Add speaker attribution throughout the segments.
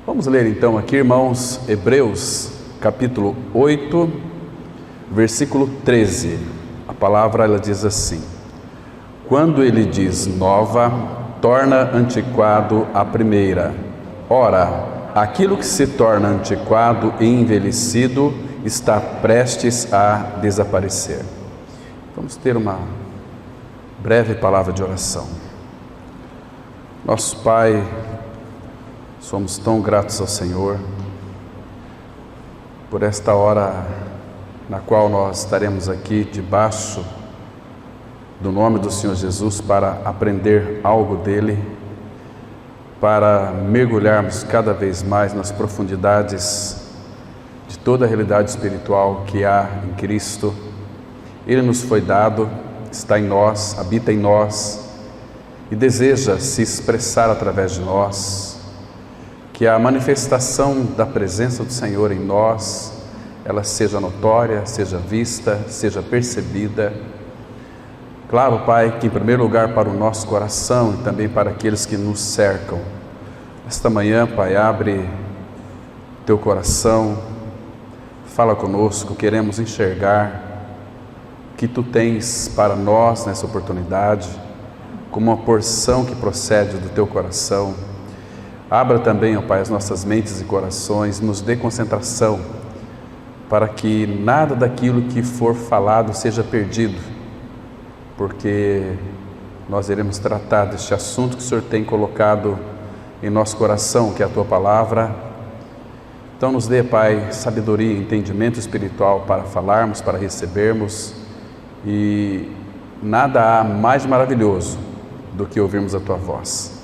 Speaker 1: Vamos ler então aqui, irmãos, Hebreus, capítulo 8, versículo 13. A palavra ela diz assim: quando ele diz nova, torna antiquado a primeira. Ora, aquilo que se torna antiquado e envelhecido está prestes a desaparecer. Vamos ter uma breve palavra de oração. Nosso Pai, somos tão gratos ao Senhor por esta hora na qual nós estaremos aqui debaixo do nome do Senhor Jesus para aprender algo dele, para mergulharmos cada vez mais nas profundidades de toda a realidade espiritual que há em Cristo. Ele nos foi dado, está em nós, habita em nós e deseja se expressar através de nós. Que a manifestação da presença do Senhor em nós, ela seja notória, seja vista, seja percebida. Claro, Pai, que em primeiro lugar para o nosso coração e também para aqueles que nos cercam. Esta manhã, Pai, abre teu coração, fala conosco, queremos enxergar o que tu tens para nós nessa oportunidade, como uma porção que procede do teu coração. Abra também, ó Pai, as nossas mentes e corações, nos dê concentração, para que nada daquilo que for falado seja perdido, porque nós iremos tratar deste assunto que o Senhor tem colocado em nosso coração, que é a Tua Palavra. Então nos dê, Pai, sabedoria e entendimento espiritual para falarmos, para recebermos, e nada há mais maravilhoso do que ouvirmos a Tua voz.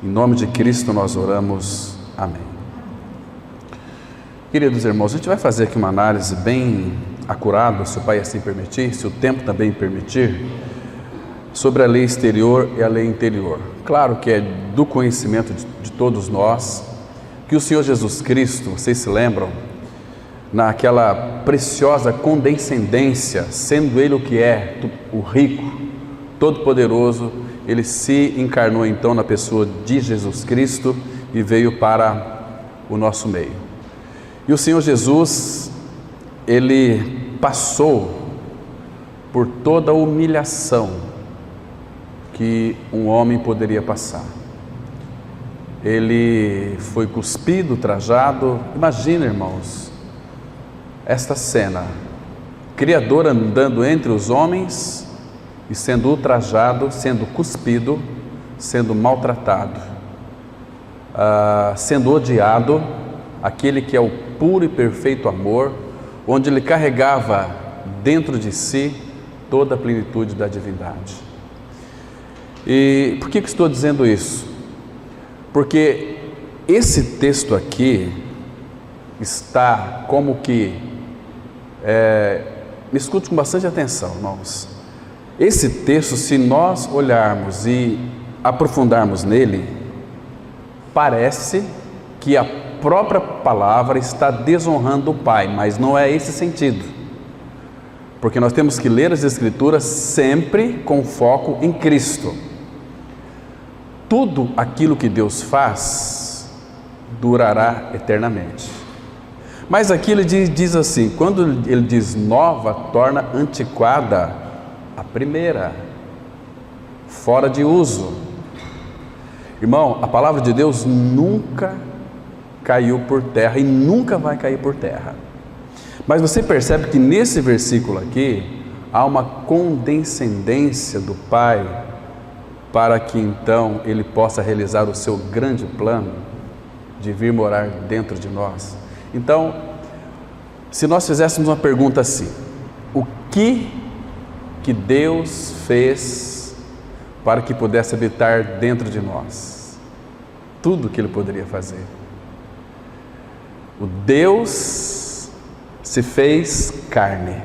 Speaker 1: Em nome de Cristo nós oramos. Amém. Queridos irmãos, a gente vai fazer aqui uma análise bem acurada, se o Pai assim permitir, se o tempo também permitir, sobre a lei exterior e a lei interior. Claro que é do conhecimento de todos nós que o Senhor Jesus Cristo, vocês se lembram, naquela preciosa condescendência, sendo Ele o que é, o rico, todo-poderoso, Ele se encarnou então na pessoa de Jesus Cristo e veio para o nosso meio. E o Senhor Jesus, Ele passou por toda a humilhação que um homem poderia passar. Ele foi cuspido, ultrajado. Imagina, irmãos, esta cena, Criador andando entre os homens e sendo ultrajado, sendo cuspido, sendo maltratado, sendo odiado, aquele que é o puro e perfeito amor, onde ele carregava dentro de si toda a plenitude da divindade. E por que estou dizendo isso? Porque esse texto aqui está como que, me escute com bastante atenção, irmãos. Esse texto, se nós olharmos e aprofundarmos nele, parece que a própria palavra está desonrando o Pai, mas não é esse sentido. Porque nós temos que ler as Escrituras sempre com foco em Cristo. Tudo aquilo que Deus faz durará eternamente. Mas aqui ele diz assim, quando ele diz nova, torna antiquada a primeira, fora de uso. Irmão, a palavra de Deus nunca caiu por terra e nunca vai cair por terra. Mas você percebe que nesse versículo aqui há uma condescendência do Pai para que então Ele possa realizar o seu grande plano de vir morar dentro de nós. Então, se nós fizéssemos uma pergunta assim: o que Deus fez para que pudesse habitar dentro de nós? Tudo que Ele poderia fazer. O Deus se fez carne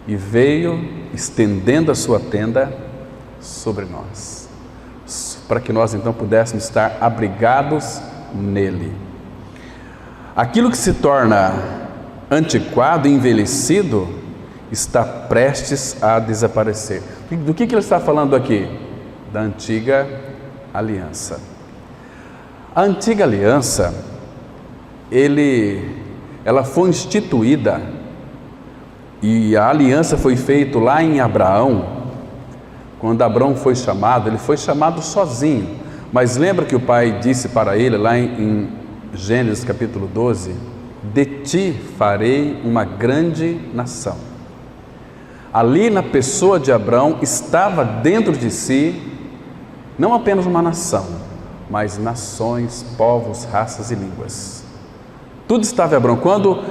Speaker 1: e veio estendendo a sua tenda sobre nós, para que nós então pudéssemos estar abrigados nele. Aquilo que se torna antiquado e envelhecido está prestes a desaparecer. Do que ele está falando aqui? Da antiga aliança. A antiga aliança, ela foi instituída e a aliança foi feita lá em Abraão. Quando Abraão foi chamado, ele foi chamado sozinho, mas lembra que o pai disse para ele lá em Gênesis capítulo 12, de ti farei uma grande nação. Ali na pessoa de Abraão estava dentro de si, não apenas uma nação, mas nações, povos, raças e línguas. Tudo estava em Abraão. Quando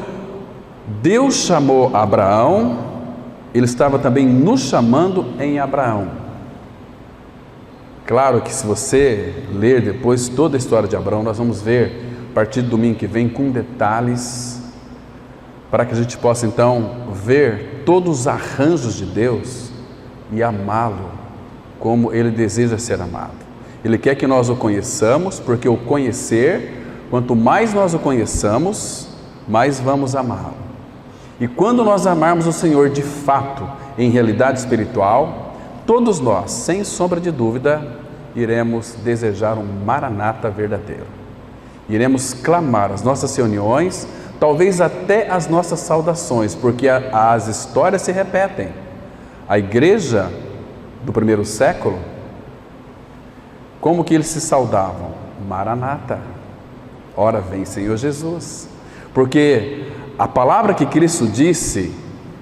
Speaker 1: Deus chamou Abraão, Ele estava também nos chamando em Abraão. Claro que se você ler depois toda a história de Abraão, nós vamos ver a partir do domingo que vem com detalhes, para que a gente possa então ver todos os arranjos de Deus e amá-lo como Ele deseja ser amado. Ele quer que nós o conheçamos, porque o conhecer, quanto mais nós o conheçamos, mais vamos amá-lo. E quando nós amarmos o Senhor de fato, em realidade espiritual, todos nós, sem sombra de dúvida, iremos desejar um Maranata verdadeiro. Iremos clamar as nossas reuniões, talvez até as nossas saudações, porque as histórias se repetem. A igreja do primeiro século, como que eles se saudavam? Maranata, ora vem Senhor Jesus. Porque a palavra que Cristo disse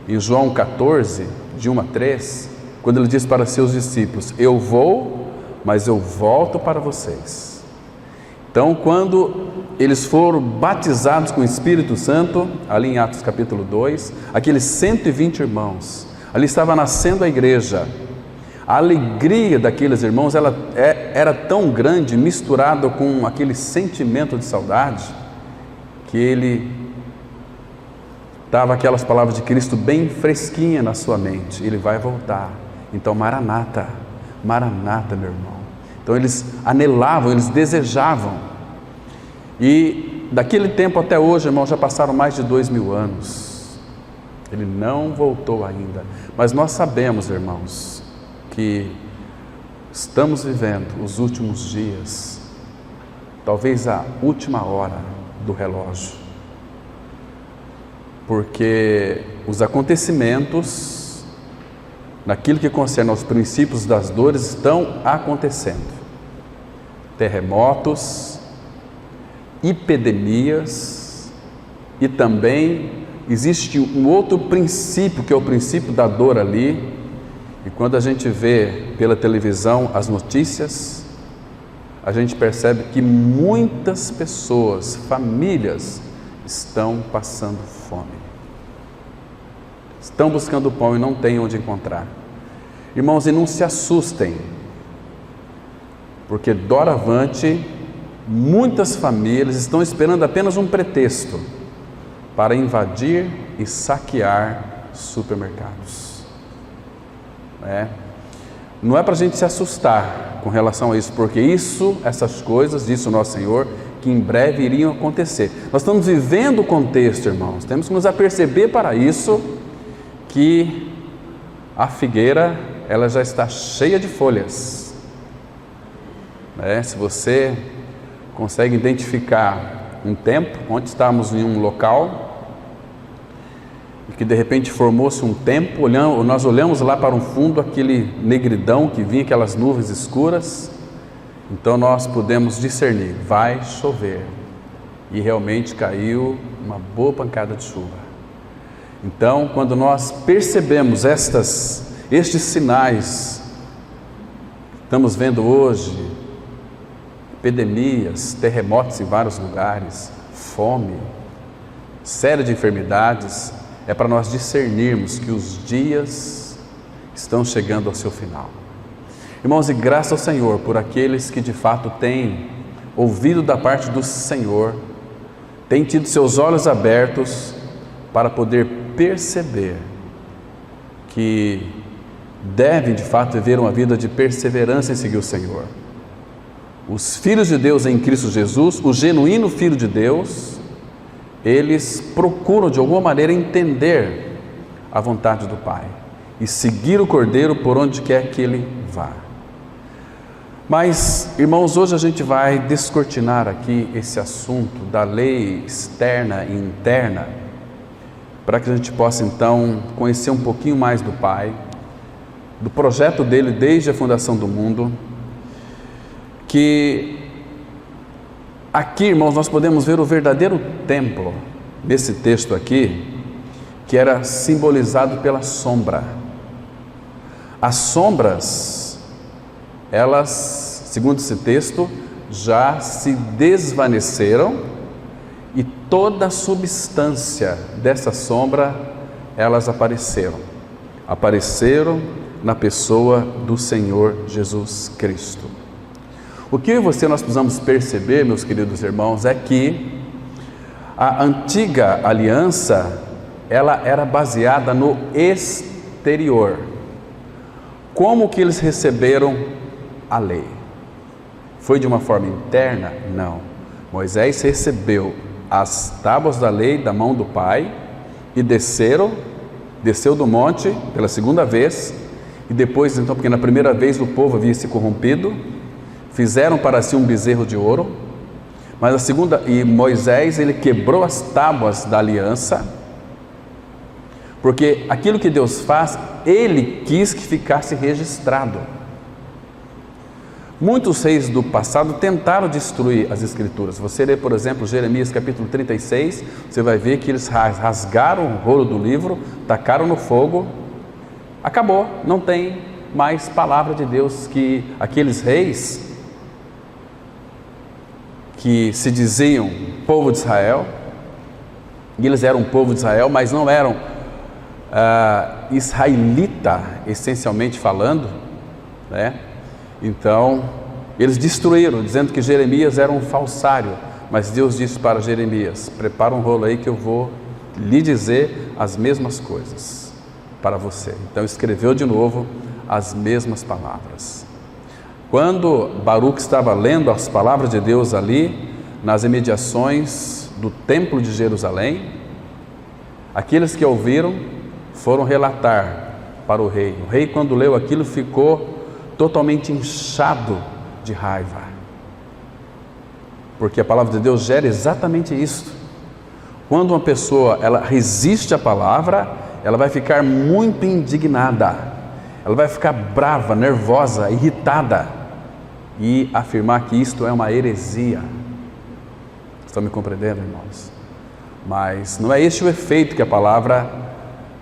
Speaker 1: em João 14, de 1 a 3, quando Ele disse para seus discípulos, eu vou, mas eu volto para vocês. Então, quando eles foram batizados com o Espírito Santo, ali em Atos capítulo 2, aqueles 120 irmãos, ali estava nascendo a igreja. A alegria daqueles irmãos era tão grande, misturada com aquele sentimento de saudade, que ele estava aquelas palavras de Cristo bem fresquinha na sua mente. Ele vai voltar. Então, Maranata, Maranata, meu irmão. Então eles anelavam, eles desejavam. E daquele tempo até hoje, irmão, já passaram mais de 2000 anos. Ele não voltou ainda. Mas nós sabemos, irmãos, que estamos vivendo os últimos dias, talvez a última hora do relógio, porque os acontecimentos, naquilo que concerne aos princípios das dores, estão acontecendo. Terremotos, epidemias, e também existe um outro princípio, que é o princípio da dor ali. E quando a gente vê pela televisão as notícias, a gente percebe que muitas pessoas, famílias, estão passando fome. Estão buscando pão e não têm onde encontrar. Irmãos, e não se assustem, porque doravante, muitas famílias estão esperando apenas um pretexto para invadir e saquear supermercados. Não é para a gente se assustar com relação a isso, porque essas coisas, disse o nosso Senhor, que em breve iriam acontecer. Nós estamos vivendo o contexto, irmãos, temos que nos aperceber para isso, que a figueira, ela já está cheia de folhas. Se você consegue identificar um tempo, onde estávamos em um local, e que de repente formou-se um tempo, nós olhamos lá para um fundo, aquele negridão que vinha, aquelas nuvens escuras, então nós pudemos discernir, vai chover, e realmente caiu uma boa pancada de chuva. Então, quando nós percebemos estes sinais, estamos vendo hoje epidemias, terremotos em vários lugares, fome, série de enfermidades, é para nós discernirmos que os dias estão chegando ao seu final. Irmãos, e graças ao Senhor por aqueles que de fato têm ouvido da parte do Senhor, têm tido seus olhos abertos para poder perceber que devem de fato viver uma vida de perseverança em seguir o Senhor. Os filhos de Deus em Cristo Jesus, o genuíno Filho de Deus, eles procuram de alguma maneira entender a vontade do Pai e seguir o Cordeiro por onde quer que ele vá. Mas, irmãos, hoje a gente vai descortinar aqui esse assunto da lei externa e interna, para que a gente possa então conhecer um pouquinho mais do Pai, do projeto dele desde a fundação do mundo, que aqui, irmãos, nós podemos ver o verdadeiro templo, nesse texto aqui, que era simbolizado pela sombra. As sombras, elas, segundo esse texto, já se desvaneceram e toda a substância dessa sombra, elas apareceram na pessoa do Senhor Jesus Cristo. O que eu e você nós precisamos perceber, meus queridos irmãos, é que a antiga aliança, ela era baseada no exterior. Como que eles receberam a lei? Foi de uma forma interna? Não. Moisés recebeu as tábuas da lei da mão do Pai e desceu do monte pela segunda vez, e depois então, porque na primeira vez o povo havia se corrompido, fizeram para si um bezerro de ouro, mas a segunda, e Moisés ele quebrou as tábuas da aliança, porque aquilo que Deus faz, ele quis que ficasse registrado. Muitos reis do passado tentaram destruir as escrituras. Você lê, por exemplo, Jeremias capítulo 36, você vai ver que eles rasgaram o rolo do livro, tacaram no fogo, acabou, não tem mais palavra de Deus. Que aqueles reis que se diziam povo de Israel, e eles eram povo de Israel, mas não eram israelita, essencialmente falando, né? Então, eles destruíram, dizendo que Jeremias era um falsário, mas Deus disse para Jeremias: prepara um rolo aí que eu vou lhe dizer as mesmas coisas para você. Então, escreveu de novo as mesmas palavras. Quando Baruque estava lendo as palavras de Deus ali, nas imediações do templo de Jerusalém, aqueles que ouviram foram relatar para o rei. O rei, quando leu aquilo, ficou totalmente inchado de raiva, porque a palavra de Deus gera exatamente isso. Quando uma pessoa ela resiste à palavra, ela vai ficar muito indignada, ela vai ficar brava, nervosa, irritada e afirmar que isto é uma heresia. Estão me compreendendo, irmãos? Mas não é este o efeito que a palavra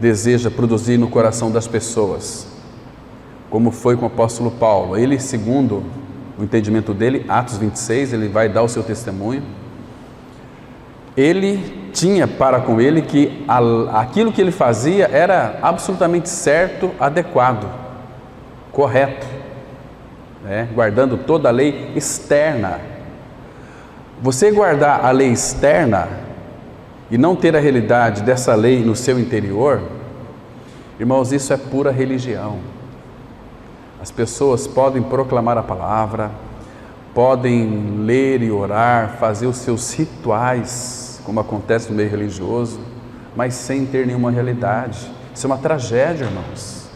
Speaker 1: deseja produzir no coração das pessoas, como foi com o apóstolo Paulo. Ele, segundo o entendimento dele, Atos 26, ele vai dar o seu testemunho. Ele tinha para com ele que aquilo que ele fazia era absolutamente certo, adequado, correto, né? Guardando toda a lei externa. Você guardar a lei externa e não ter a realidade dessa lei no seu interior, irmãos, isso é pura religião. As pessoas podem proclamar a palavra, podem ler e orar, fazer os seus rituais, como acontece no meio religioso, mas sem ter nenhuma realidade. Isso é uma tragédia, irmãos.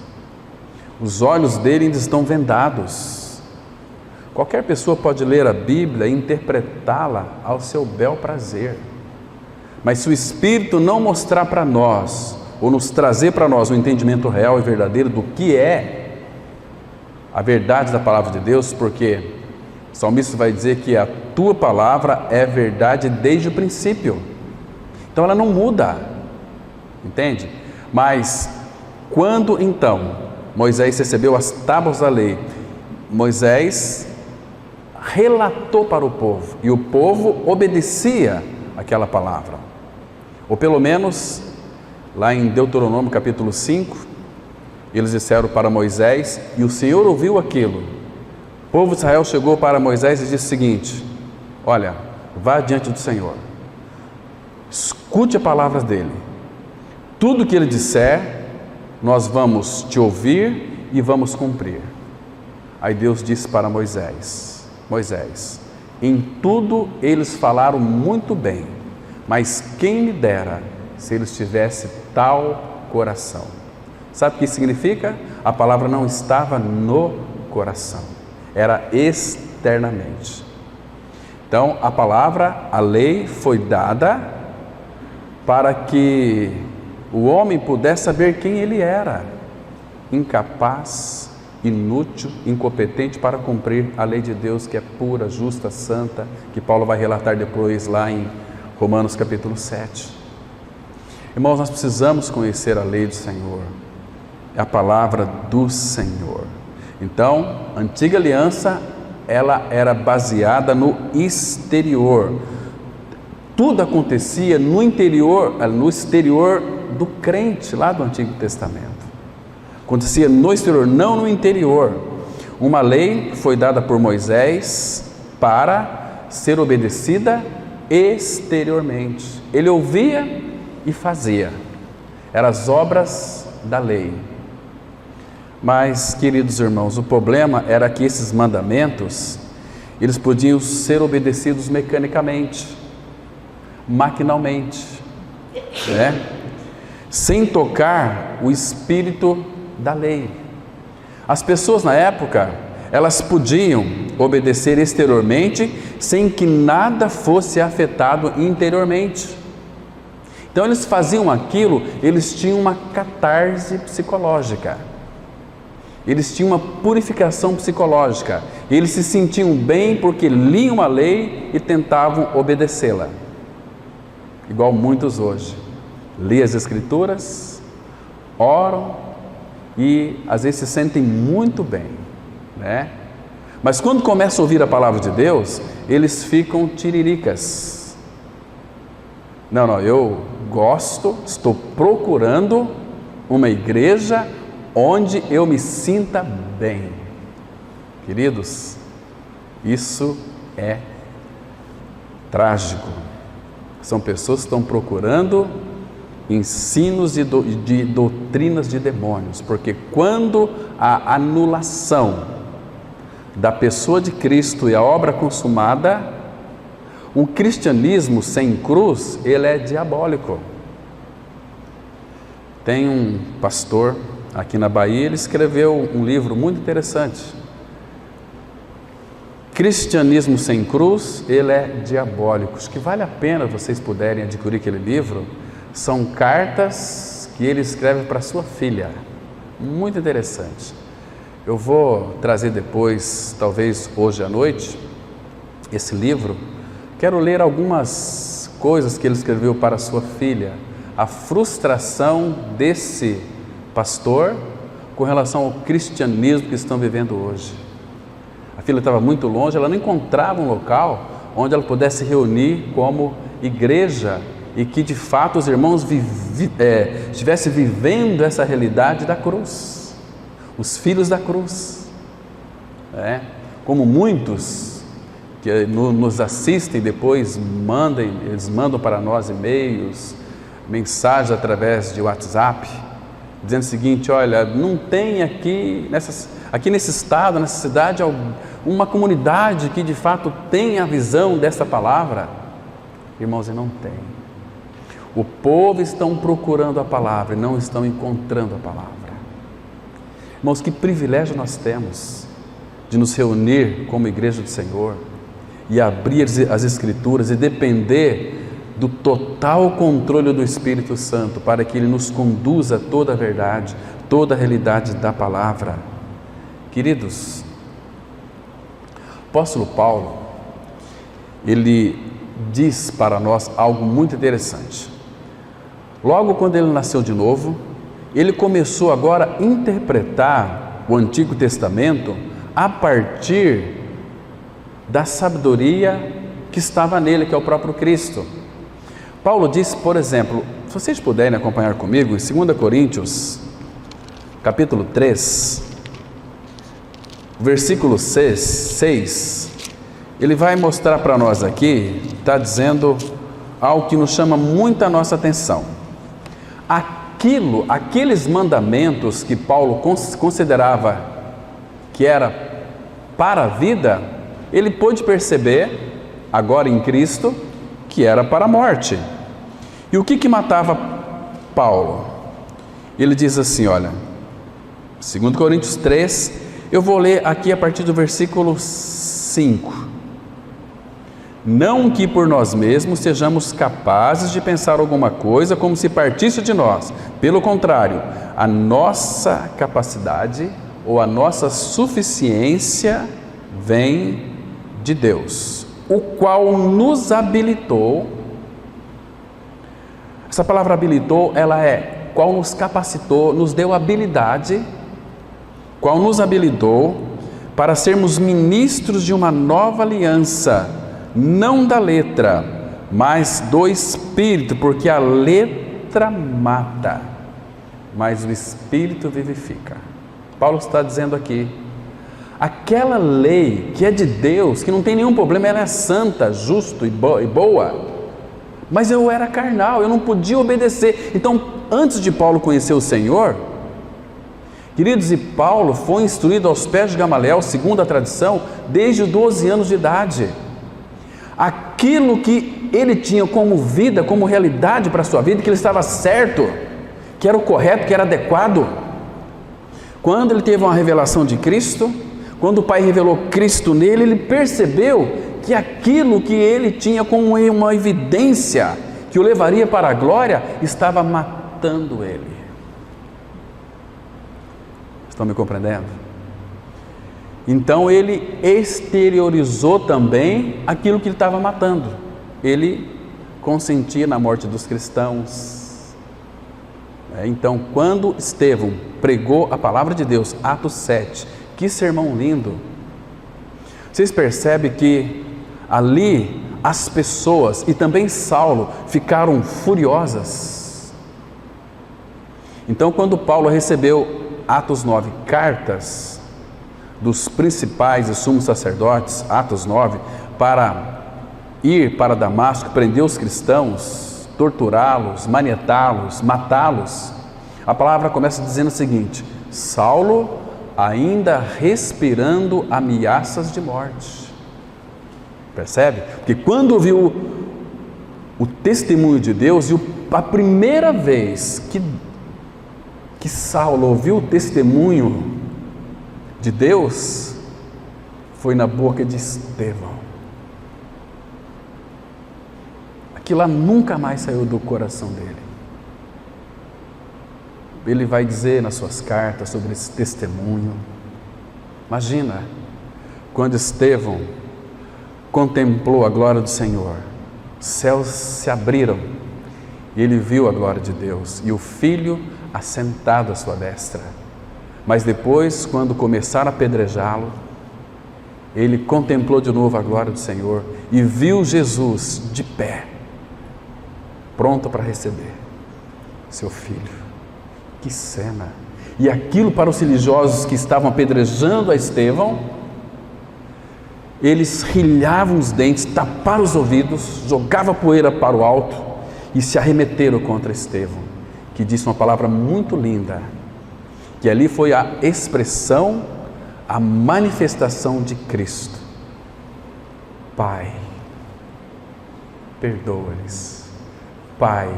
Speaker 1: Os olhos dele ainda estão vendados. Qualquer pessoa pode ler a Bíblia e interpretá-la ao seu bel prazer, mas se o Espírito não mostrar para nós, ou nos trazer para nós um entendimento real e verdadeiro do que é a verdade da palavra de Deus, porque o salmista vai dizer que a tua palavra é verdade desde o princípio, então ela não muda, entende? Mas quando então Moisés recebeu as tábuas da lei, Moisés relatou para o povo, e o povo obedecia aquela palavra, ou pelo menos lá em Deuteronômio capítulo 5, eles disseram para Moisés, e o Senhor ouviu aquilo. O povo de Israel chegou para Moisés e disse o seguinte: olha, vá diante do Senhor, escute a palavra dele, tudo que ele disser, nós vamos te ouvir e vamos cumprir. Aí Deus disse para Moisés: Moisés, em tudo eles falaram muito bem, mas quem me dera se eles tivessem tal coração. Sabe o que significa? A palavra não estava no coração, era externamente. Então, a palavra, a lei foi dada para que o homem pudesse saber quem ele era, incapaz, inútil, incompetente para cumprir a lei de Deus, que é pura, justa, santa, que Paulo vai relatar depois lá em Romanos capítulo 7. Irmãos, nós precisamos conhecer a lei do Senhor, é a palavra do Senhor. Então, a antiga aliança, ela era baseada no exterior. Tudo acontecia no exterior do crente, lá do Antigo Testamento. Acontecia no exterior, não no interior. Uma lei foi dada por Moisés para ser obedecida exteriormente. Ele ouvia e fazia. Eram as obras da lei. Mas, queridos irmãos, o problema era que esses mandamentos, eles podiam ser obedecidos mecanicamente, maquinalmente, né? Sem tocar o espírito da lei. As pessoas na época, elas podiam obedecer exteriormente sem que nada fosse afetado interiormente. Então eles faziam aquilo, eles tinham uma catarse psicológica, eles tinham uma purificação psicológica, eles se sentiam bem porque liam a lei e tentavam obedecê-la, igual muitos hoje, lêem as escrituras, oram e às vezes se sentem muito bem, né? Mas quando começam a ouvir a palavra de Deus, eles ficam tiriricas. Não, eu gosto, estou procurando uma igreja onde eu me sinta bem. Queridos, isso é trágico. São pessoas que estão procurando ensinos de doutrinas de demônios, porque quando a anulação da pessoa de Cristo e a obra consumada, o cristianismo sem cruz, ele é diabólico. Tem um pastor aqui na Bahia, ele escreveu um livro muito interessante. Cristianismo sem cruz, ele é diabólico. Acho que vale a pena vocês puderem adquirir aquele livro. São cartas que ele escreve para sua filha. Muito interessante. Eu vou trazer depois, talvez hoje à noite, esse livro. Quero ler algumas coisas que ele escreveu para sua filha. A frustração desse pastor com relação ao cristianismo que estão vivendo hoje. A filha estava muito longe, ela não encontrava um local onde ela pudesse reunir como igreja e que de fato os irmãos estivessem vivendo essa realidade da cruz, os filhos da cruz, como muitos que nos assistem depois eles mandam para nós e-mails, mensagens através de WhatsApp, dizendo o seguinte: olha, não tem aqui nesse estado, nessa cidade, uma comunidade que de fato tem a visão dessa palavra. Irmãos, e não tem. O povo estão procurando a palavra e não estão encontrando a palavra. Irmãos, que privilégio nós temos de nos reunir como igreja do Senhor e abrir as escrituras e depender do total controle do Espírito Santo para que Ele nos conduza a toda a verdade, toda a realidade da palavra. Queridos, o apóstolo Paulo, ele diz para nós algo muito interessante. Logo quando ele nasceu de novo, ele começou agora a interpretar o Antigo Testamento a partir da sabedoria que estava nele, que é o próprio Cristo. Paulo diz, por exemplo, se vocês puderem acompanhar comigo, em 2 Coríntios, capítulo 3, versículo 6, ele vai mostrar para nós aqui, está dizendo algo que nos chama muito a nossa atenção. Aqueles mandamentos que Paulo considerava que era para a vida, ele pôde perceber, agora em Cristo, que era para a morte. E o que matava Paulo? Ele diz assim, olha, 2 Coríntios 3, Eu vou ler aqui a partir do versículo 5. Não que por nós mesmos sejamos capazes de pensar alguma coisa como se partisse de nós. Pelo contrário, a nossa capacidade ou a nossa suficiência vem de Deus, o qual nos habilitou. Essa palavra habilitou, ela é qual nos capacitou, nos deu habilidade, qual nos habilitou para sermos ministros de uma nova aliança, não da letra, mas do Espírito, porque a letra mata, mas o Espírito vivifica. Paulo está dizendo aqui, aquela lei que é de Deus, que não tem nenhum problema, ela é santa, justa e boa, mas eu era carnal, eu não podia obedecer. Então, antes de Paulo conhecer o Senhor, queridos, e Paulo foi instruído aos pés de Gamaliel, segundo a tradição, desde os 12 anos de idade. Aquilo que ele tinha como vida, como realidade para a sua vida, que ele estava certo, que era o correto, que era adequado. Quando ele teve uma revelação de Cristo, quando o Pai revelou Cristo nele, ele percebeu que aquilo que ele tinha como uma evidência, que o levaria para a glória, estava matando ele. Estão me compreendendo? Então ele exteriorizou também aquilo que ele estava matando. Ele consentia na morte dos cristãos. Então, quando Estevão pregou a palavra de Deus, Atos 7, que sermão lindo! Vocês percebem que ali as pessoas e também Saulo ficaram furiosas. Então, quando Paulo recebeu, Atos 9, cartas dos principais e sumos sacerdotes, Atos 9, para ir para Damasco, prender os cristãos, torturá-los, manietá-los, matá-los, a palavra começa dizendo o seguinte: Saulo ainda respirando ameaças de morte. Percebe? Porque quando ouviu o testemunho de Deus, e a primeira vez que Saulo ouviu o testemunho de Deus, foi na boca de Estevão. Aquilo lá nunca mais saiu do coração dele. Ele vai dizer nas suas cartas sobre esse testemunho. Imagina, quando Estevão contemplou a glória do Senhor, os céus se abriram, e ele viu a glória de Deus, e o Filho assentado à sua destra. Mas depois, quando começaram a apedrejá-lo, ele contemplou de novo a glória do Senhor e viu Jesus de pé, pronto para receber seu filho. Que cena! E aquilo para os religiosos que estavam apedrejando a Estevão, eles rilhavam os dentes, taparam os ouvidos, jogavam poeira para o alto e se arremeteram contra Estevão, que disse uma palavra muito linda, que ali foi a expressão, a manifestação de Cristo. Pai, perdoa-lhes. Pai,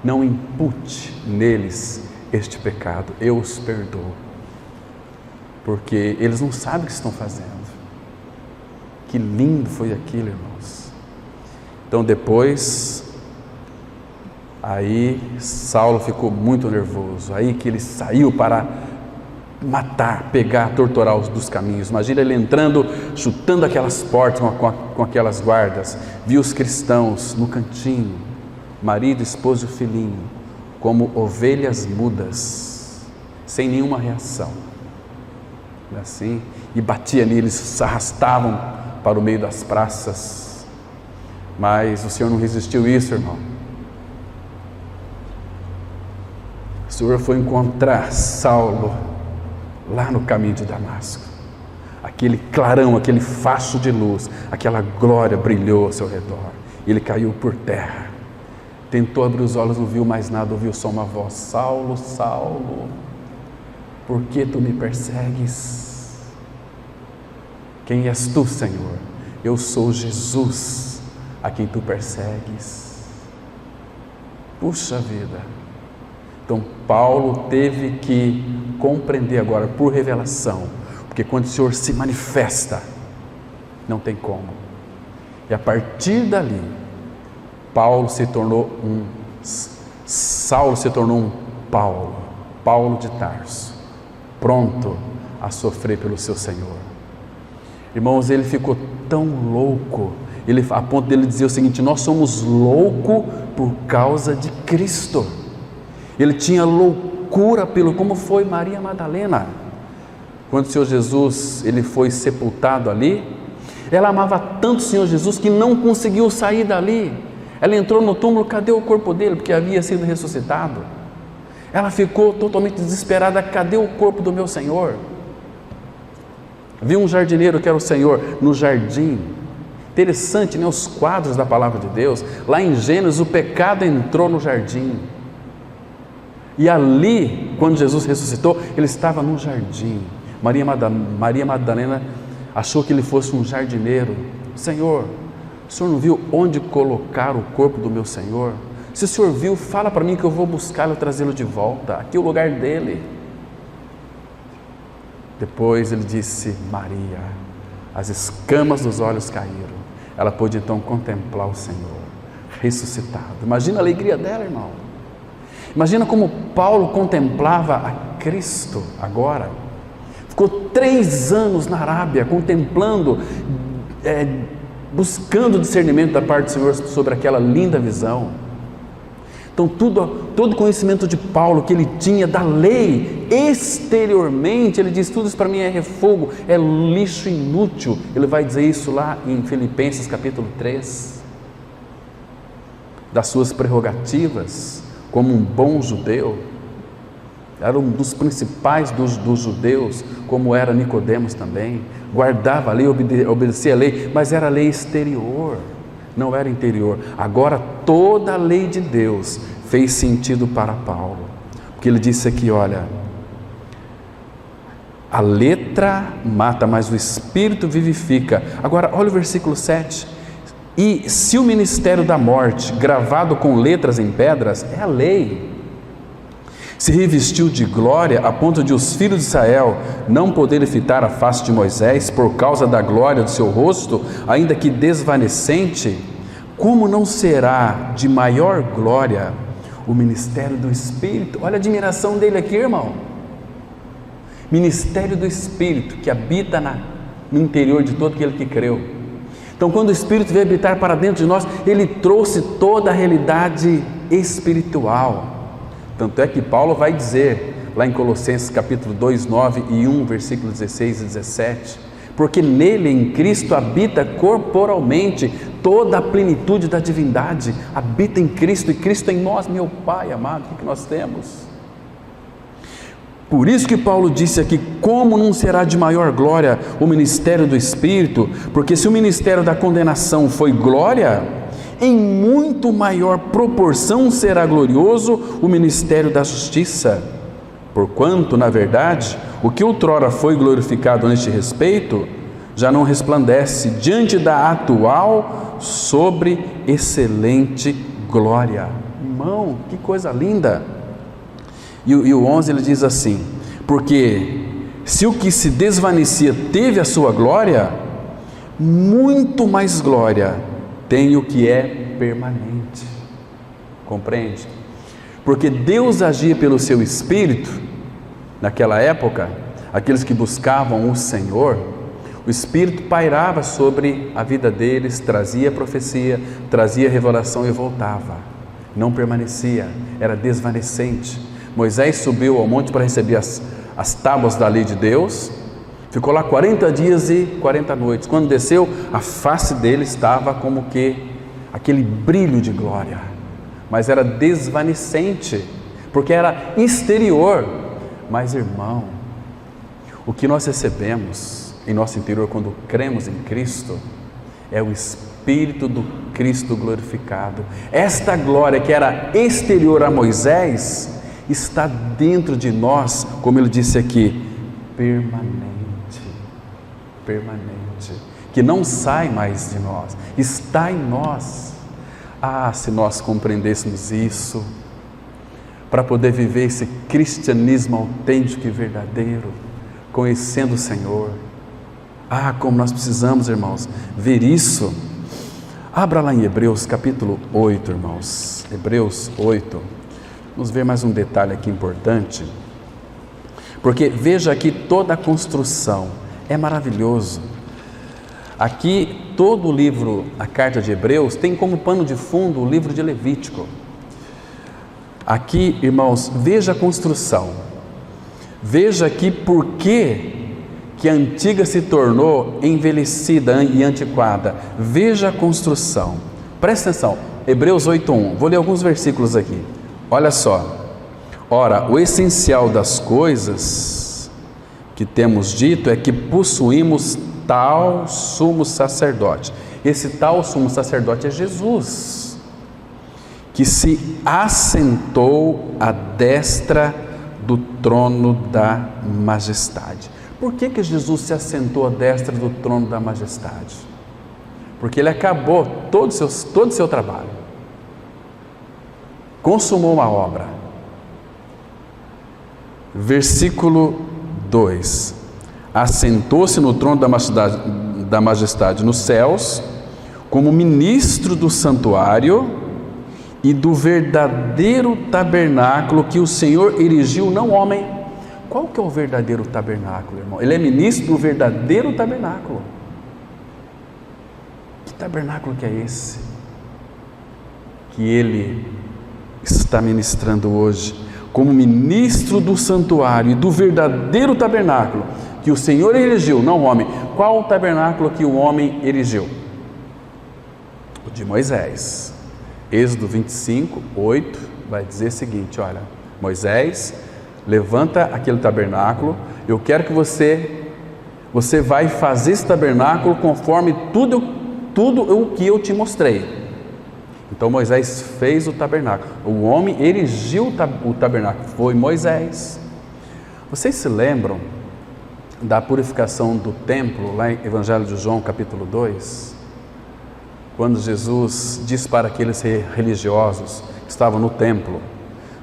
Speaker 1: não impute neles este pecado, eu os perdoo, porque eles não sabem o que estão fazendo. Que lindo foi aquilo, irmãos. Então depois, aí Saulo ficou muito nervoso, aí que ele saiu para matar, pegar, torturar os dos caminhos. Imagina ele entrando, chutando aquelas portas com aquelas guardas, viu os cristãos no cantinho, marido, esposo e filhinho, como ovelhas mudas, sem nenhuma reação, assim, e batia neles, se arrastavam para o meio das praças. Mas o Senhor não resistiu isso, irmão. O Senhor foi encontrar Saulo lá no caminho de Damasco. Aquele clarão, aquele facho de luz, aquela glória brilhou ao seu redor. Ele caiu por terra, tentou abrir os olhos, não viu mais nada, ouviu só uma voz: Saulo, Saulo, por que tu me persegues? Quem és tu, Senhor? Eu sou Jesus, a quem tu persegues. Puxa vida! Então Paulo teve que compreender agora por revelação, porque porque quando o Senhor se manifesta, não tem como. E a partir dali, Saulo se tornou um Paulo de Tarso, pronto a sofrer pelo seu Senhor. Irmãos, ele ficou tão louco, a ponto dele dizer o seguinte: nós somos loucos por causa de Cristo. Ele tinha loucura como foi Maria Madalena. Quando o Senhor Jesus ele foi sepultado ali, ela amava tanto o Senhor Jesus que não conseguiu sair dali. Ela entrou no túmulo, cadê o corpo dele? Porque havia sido ressuscitado. Ela ficou totalmente desesperada: cadê o corpo do meu Senhor? Viu um jardineiro que era o Senhor no jardim. Interessante, né? Os quadros da palavra de Deus. Lá em Gênesis, o pecado entrou no jardim. E ali, quando Jesus ressuscitou, ele estava no jardim. Maria Madalena achou que ele fosse um jardineiro. Senhor, o Senhor não viu onde colocar o corpo do meu Senhor? Se o Senhor viu, fala para mim que eu vou buscá-lo e trazê-lo de volta. Aqui é o lugar dele. Depois ele disse: Maria. As escamas dos olhos caíram. Ela pôde então contemplar o Senhor ressuscitado. Imagina a alegria dela, irmão. Imagina como Paulo contemplava a Cristo agora. Ficou 3 anos na Arábia contemplando, buscando discernimento da parte do Senhor sobre aquela linda visão. Então todo conhecimento de Paulo que ele tinha da lei, exteriormente, ele diz: tudo isso para mim é refogo, é lixo inútil. Ele vai dizer isso lá em Filipenses capítulo 3, das suas prerrogativas como um bom judeu. Era um dos principais dos judeus, como era Nicodemos também. Guardava a lei, obedecia a lei, mas era a lei exterior, não era interior. Agora toda a lei de Deus fez sentido para Paulo, porque ele disse aqui: olha, a letra mata, mas o Espírito vivifica. Agora olha o versículo 7. E se o ministério da morte, gravado com letras em pedras, é a lei, se revestiu de glória a ponto de os filhos de Israel não poderem fitar a face de Moisés por causa da glória do seu rosto, ainda que desvanecente, como não será de maior glória o ministério do Espírito? Olha a admiração dele aqui, irmão. Ministério do Espírito que habita no interior de todo aquele que creu. Então, quando o Espírito veio habitar para dentro de nós, ele trouxe toda a realidade espiritual. Tanto é que Paulo vai dizer lá em Colossenses capítulo 2, 9 e 1, versículos 16 e 17: porque nele, em Cristo, habita corporalmente toda a plenitude da divindade. Habita em Cristo e Cristo em nós. Meu Pai amado, o que nós temos? Por isso que Paulo disse aqui: como não será de maior glória o ministério do Espírito? Porque se o ministério da condenação foi glória, em muito maior proporção será glorioso o ministério da justiça. Porquanto, na verdade, o que outrora foi glorificado neste respeito, já não resplandece diante da atual sobre excelente glória. Irmão, que coisa linda! E o 11 ele diz assim: porque se o que se desvanecia teve a sua glória, muito mais glória tem o que é permanente. Compreende? Porque Deus agia pelo seu Espírito. Naquela época, aqueles que buscavam o Senhor, o Espírito pairava sobre a vida deles, trazia profecia, trazia revelação e voltava. Não permanecia, era desvanecente. Moisés subiu ao monte para receber as tábuas da lei de Deus, ficou lá 40 dias e 40 noites. Quando desceu, a face dele estava como que aquele brilho de glória, mas era desvanecente, porque era exterior. Mas, irmão, o que nós recebemos em nosso interior quando cremos em Cristo é o Espírito do Cristo glorificado. Esta glória que era exterior a Moisés está dentro de nós, como ele disse aqui, permanente, que não sai mais de nós, está em nós. Ah, se nós compreendêssemos isso, para poder viver esse cristianismo autêntico e verdadeiro, conhecendo o Senhor. Ah, como nós precisamos, irmãos, ver isso. Abra lá em Hebreus capítulo 8, irmãos. Hebreus 8. Vamos ver mais um detalhe aqui importante. Porque veja aqui toda a construção. É maravilhoso. Aqui todo o livro, a carta de Hebreus, tem como pano de fundo o livro de Levítico. Aqui, irmãos, veja a construção. Veja aqui por que a antiga se tornou envelhecida e antiquada. Veja a construção. Presta atenção. Hebreus 8:1. Vou ler alguns versículos aqui. Olha só. Ora, o essencial das coisas que temos dito é que possuímos tal sumo sacerdote. Esse tal sumo sacerdote é Jesus, que se assentou à destra do trono da majestade. Por que Jesus se assentou à destra do trono da majestade? Porque ele acabou todo o seu trabalho, consumou uma obra. Versículo 2: assentou-se no trono da majestade nos céus, como ministro do santuário e do verdadeiro tabernáculo que o Senhor erigiu, não homem. Qual que é o verdadeiro tabernáculo, irmão? Ele é ministro do verdadeiro tabernáculo. Que tabernáculo que é esse? Que ele está ministrando hoje, como ministro do santuário e do verdadeiro tabernáculo que o Senhor erigiu, não o homem. Qual o tabernáculo que o homem erigiu? O de Moisés. Êxodo 25:8 vai dizer o seguinte: olha, Moisés, levanta aquele tabernáculo, eu quero que você vai fazer esse tabernáculo conforme tudo o que eu te mostrei. Então Moisés fez o tabernáculo, o homem erigiu o tabernáculo, foi Moisés. Vocês se lembram da purificação do templo, lá em Evangelho de João capítulo 2? Quando Jesus diz para aqueles religiosos que estavam no templo: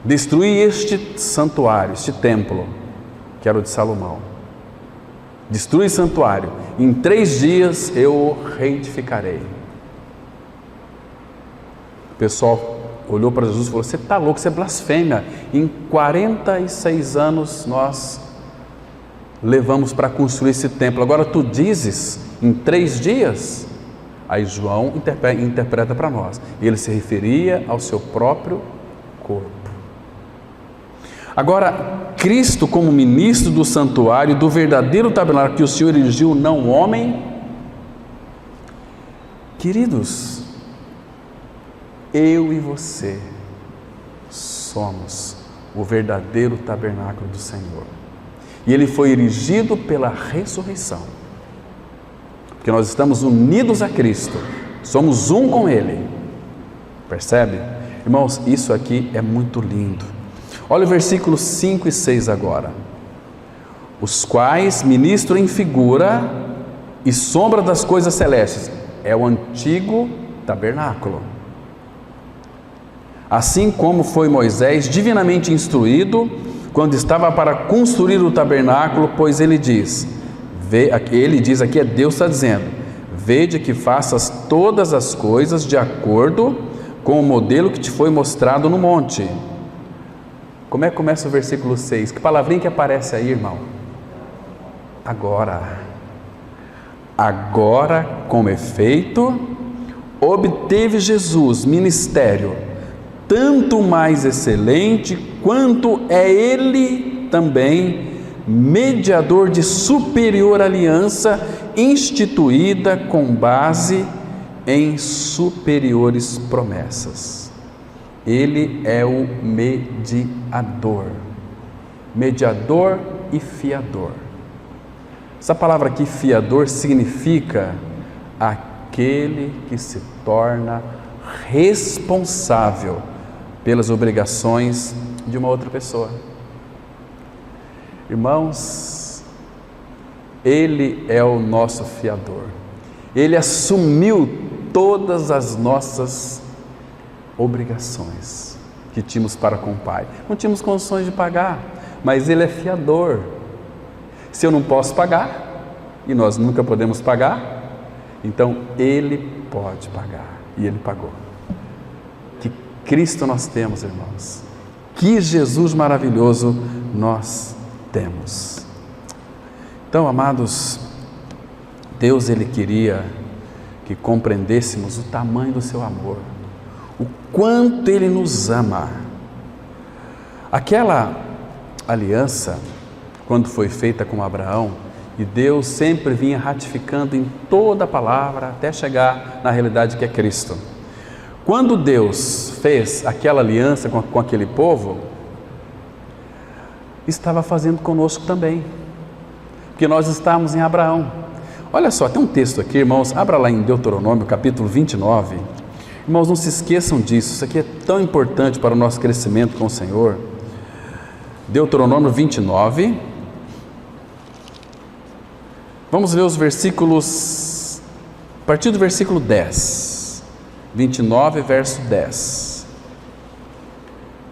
Speaker 1: destruí este santuário, este templo, que era o de Salomão. Destrui o santuário, em 3 dias eu o reedificarei. O pessoal olhou para Jesus e falou: você está louco, você blasfêmia. Em 46 anos nós levamos para construir esse templo, agora tu dizes em 3 dias? Aí João interpreta para nós, ele se referia ao seu próprio corpo. Agora, Cristo como ministro do santuário, do verdadeiro tabernáculo que o Senhor erigiu, não homem. Queridos, eu e você somos o verdadeiro tabernáculo do Senhor. E ele foi erigido pela ressurreição. Porque nós estamos unidos a Cristo, somos um com Ele. Percebe? Irmãos, isso aqui é muito lindo. Olha o versículos 5 e 6 agora. Os quais ministram em figura e sombra das coisas celestes. É o antigo tabernáculo. Assim como foi Moisés divinamente instruído quando estava para construir o tabernáculo, pois ele diz aqui, Deus está dizendo: vede que faças todas as coisas de acordo com o modelo que te foi mostrado no monte. Como é que começa o versículo 6? Que palavrinha que aparece aí, irmão? Agora, com efeito, obteve Jesus ministério tanto mais excelente, quanto é ele também mediador de superior aliança, instituída com base em superiores promessas. Ele é o mediador e fiador. Essa palavra aqui, fiador, significa aquele que se torna responsável pelas obrigações de uma outra pessoa. Irmãos, Ele é o nosso fiador. Ele assumiu todas as nossas obrigações que tínhamos para com o Pai. Não tínhamos condições de pagar, mas Ele é fiador. Se eu não posso pagar, e nós nunca podemos pagar, então Ele pode pagar, e Ele pagou. Que Cristo nós temos, irmãos. Que Jesus maravilhoso nós temos. Então, amados, Deus, Ele queria que compreendêssemos o tamanho do seu amor, o quanto Ele nos ama. Aquela aliança, quando foi feita com Abraão, e Deus sempre vinha ratificando em toda a palavra, até chegar na realidade que é Cristo. Quando Deus fez aquela aliança com aquele povo, estava fazendo conosco também, porque nós estávamos em Abraão. Olha só, tem um texto aqui, irmãos, abra lá em Deuteronômio, capítulo 29. Irmãos, não se esqueçam disso, isso aqui é tão importante para o nosso crescimento com o Senhor. Deuteronômio 29, vamos ler os versículos, a partir do versículo 10. 29, verso 10.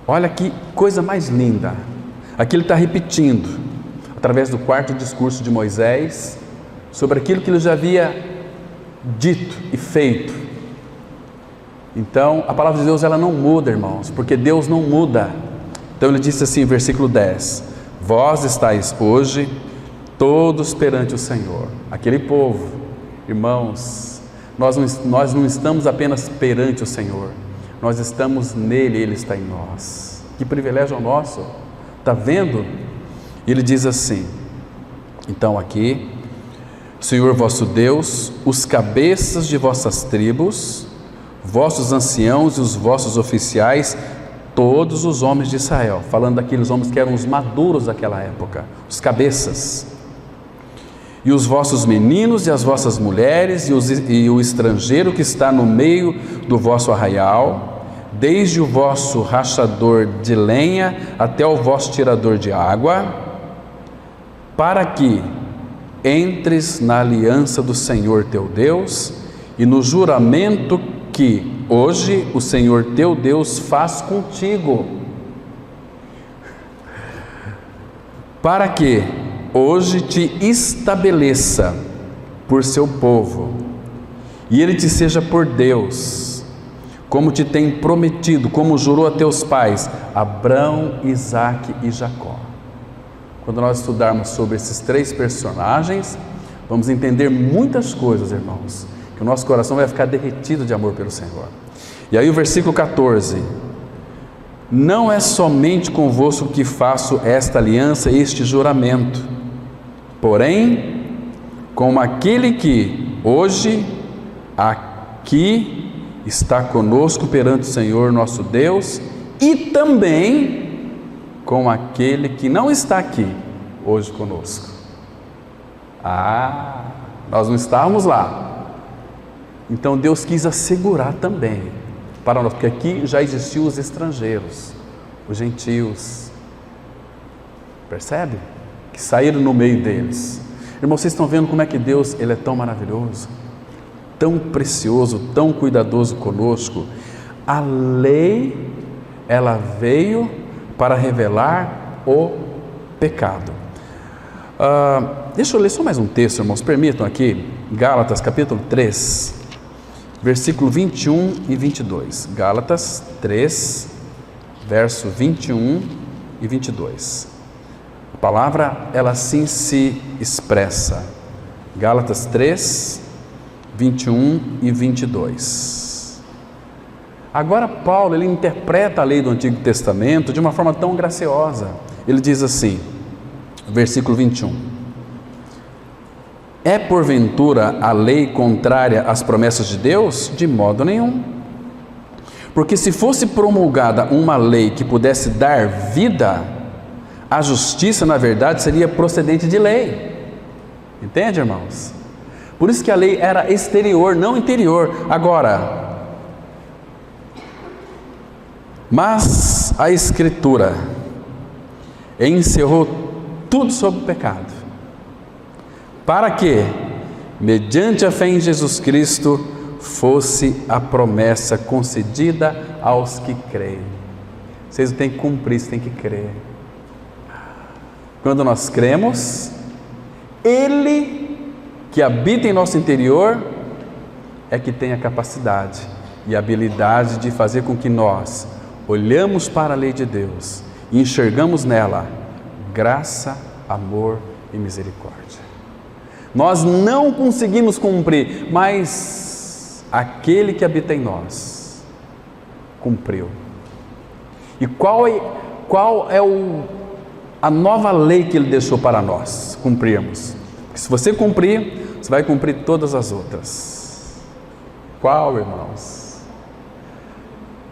Speaker 1: Olha que coisa mais linda. Aqui ele está repetindo, através do quarto discurso de Moisés, sobre aquilo que ele já havia dito e feito. Então, a palavra de Deus, ela não muda, irmãos, porque Deus não muda. Então ele disse assim, versículo 10: Vós estáis hoje todos perante o Senhor. Aquele povo, irmãos, nós não estamos apenas perante o Senhor, nós estamos nele, Ele está em nós. Que privilégio nosso, está vendo? Ele diz assim, então aqui, Senhor vosso Deus, os cabeças de vossas tribos, vossos anciãos e os vossos oficiais, todos os homens de Israel, falando daqueles homens que eram os maduros daquela época, os cabeças, e os vossos meninos e as vossas mulheres e o estrangeiro que está no meio do vosso arraial, desde o vosso rachador de lenha até o vosso tirador de água, para que entres na aliança do Senhor teu Deus e no juramento que hoje o Senhor teu Deus faz contigo, para que hoje te estabeleça por seu povo, e ele te seja por Deus, como te tem prometido, como jurou a teus pais, Abrão, Isaque e Jacó. Quando nós estudarmos sobre esses três personagens, vamos entender muitas coisas, irmãos, que o nosso coração vai ficar derretido de amor pelo Senhor. E aí o versículo 14: Não é somente convosco que faço esta aliança, este juramento, porém, com aquele que hoje aqui está conosco perante o Senhor nosso Deus, e também com aquele que não está aqui hoje conosco. Nós não estávamos lá. Então Deus quis assegurar também para nós, porque aqui já existiam os estrangeiros, os gentios. Percebe? Que saíram no meio deles. Irmãos, vocês estão vendo como é que Deus, Ele é tão maravilhoso, tão precioso, tão cuidadoso conosco. A lei, ela veio para revelar o pecado. Deixa eu ler só mais um texto, irmãos, permitam aqui, Gálatas capítulo 3, versículo 21 e 22. Gálatas 3, verso 21 e 22. A palavra, ela assim se expressa. Gálatas 3, 21 e 22. Agora Paulo, ele interpreta a lei do Antigo Testamento de uma forma tão graciosa. Ele diz assim, versículo 21: É porventura a lei contrária às promessas de Deus? De modo nenhum. Porque se fosse promulgada uma lei que pudesse dar vida, a justiça, na verdade, seria procedente de lei. Entende, irmãos? Por isso que a lei era exterior, não interior. Agora, mas a Escritura encerrou tudo sobre o pecado, para que, mediante a fé em Jesus Cristo, fosse a promessa concedida aos que creem. Vocês não têm que cumprir, vocês têm que crer. Quando nós cremos, Ele que habita em nosso interior é que tem a capacidade e a habilidade de fazer com que nós olhamos para a lei de Deus e enxergamos nela graça, amor e misericórdia. Nós não conseguimos cumprir, mas aquele que habita em nós cumpriu. E qual é a nova lei que Ele deixou para nós cumprirmos? Porque se você cumprir, você vai cumprir todas as outras. Qual, irmãos?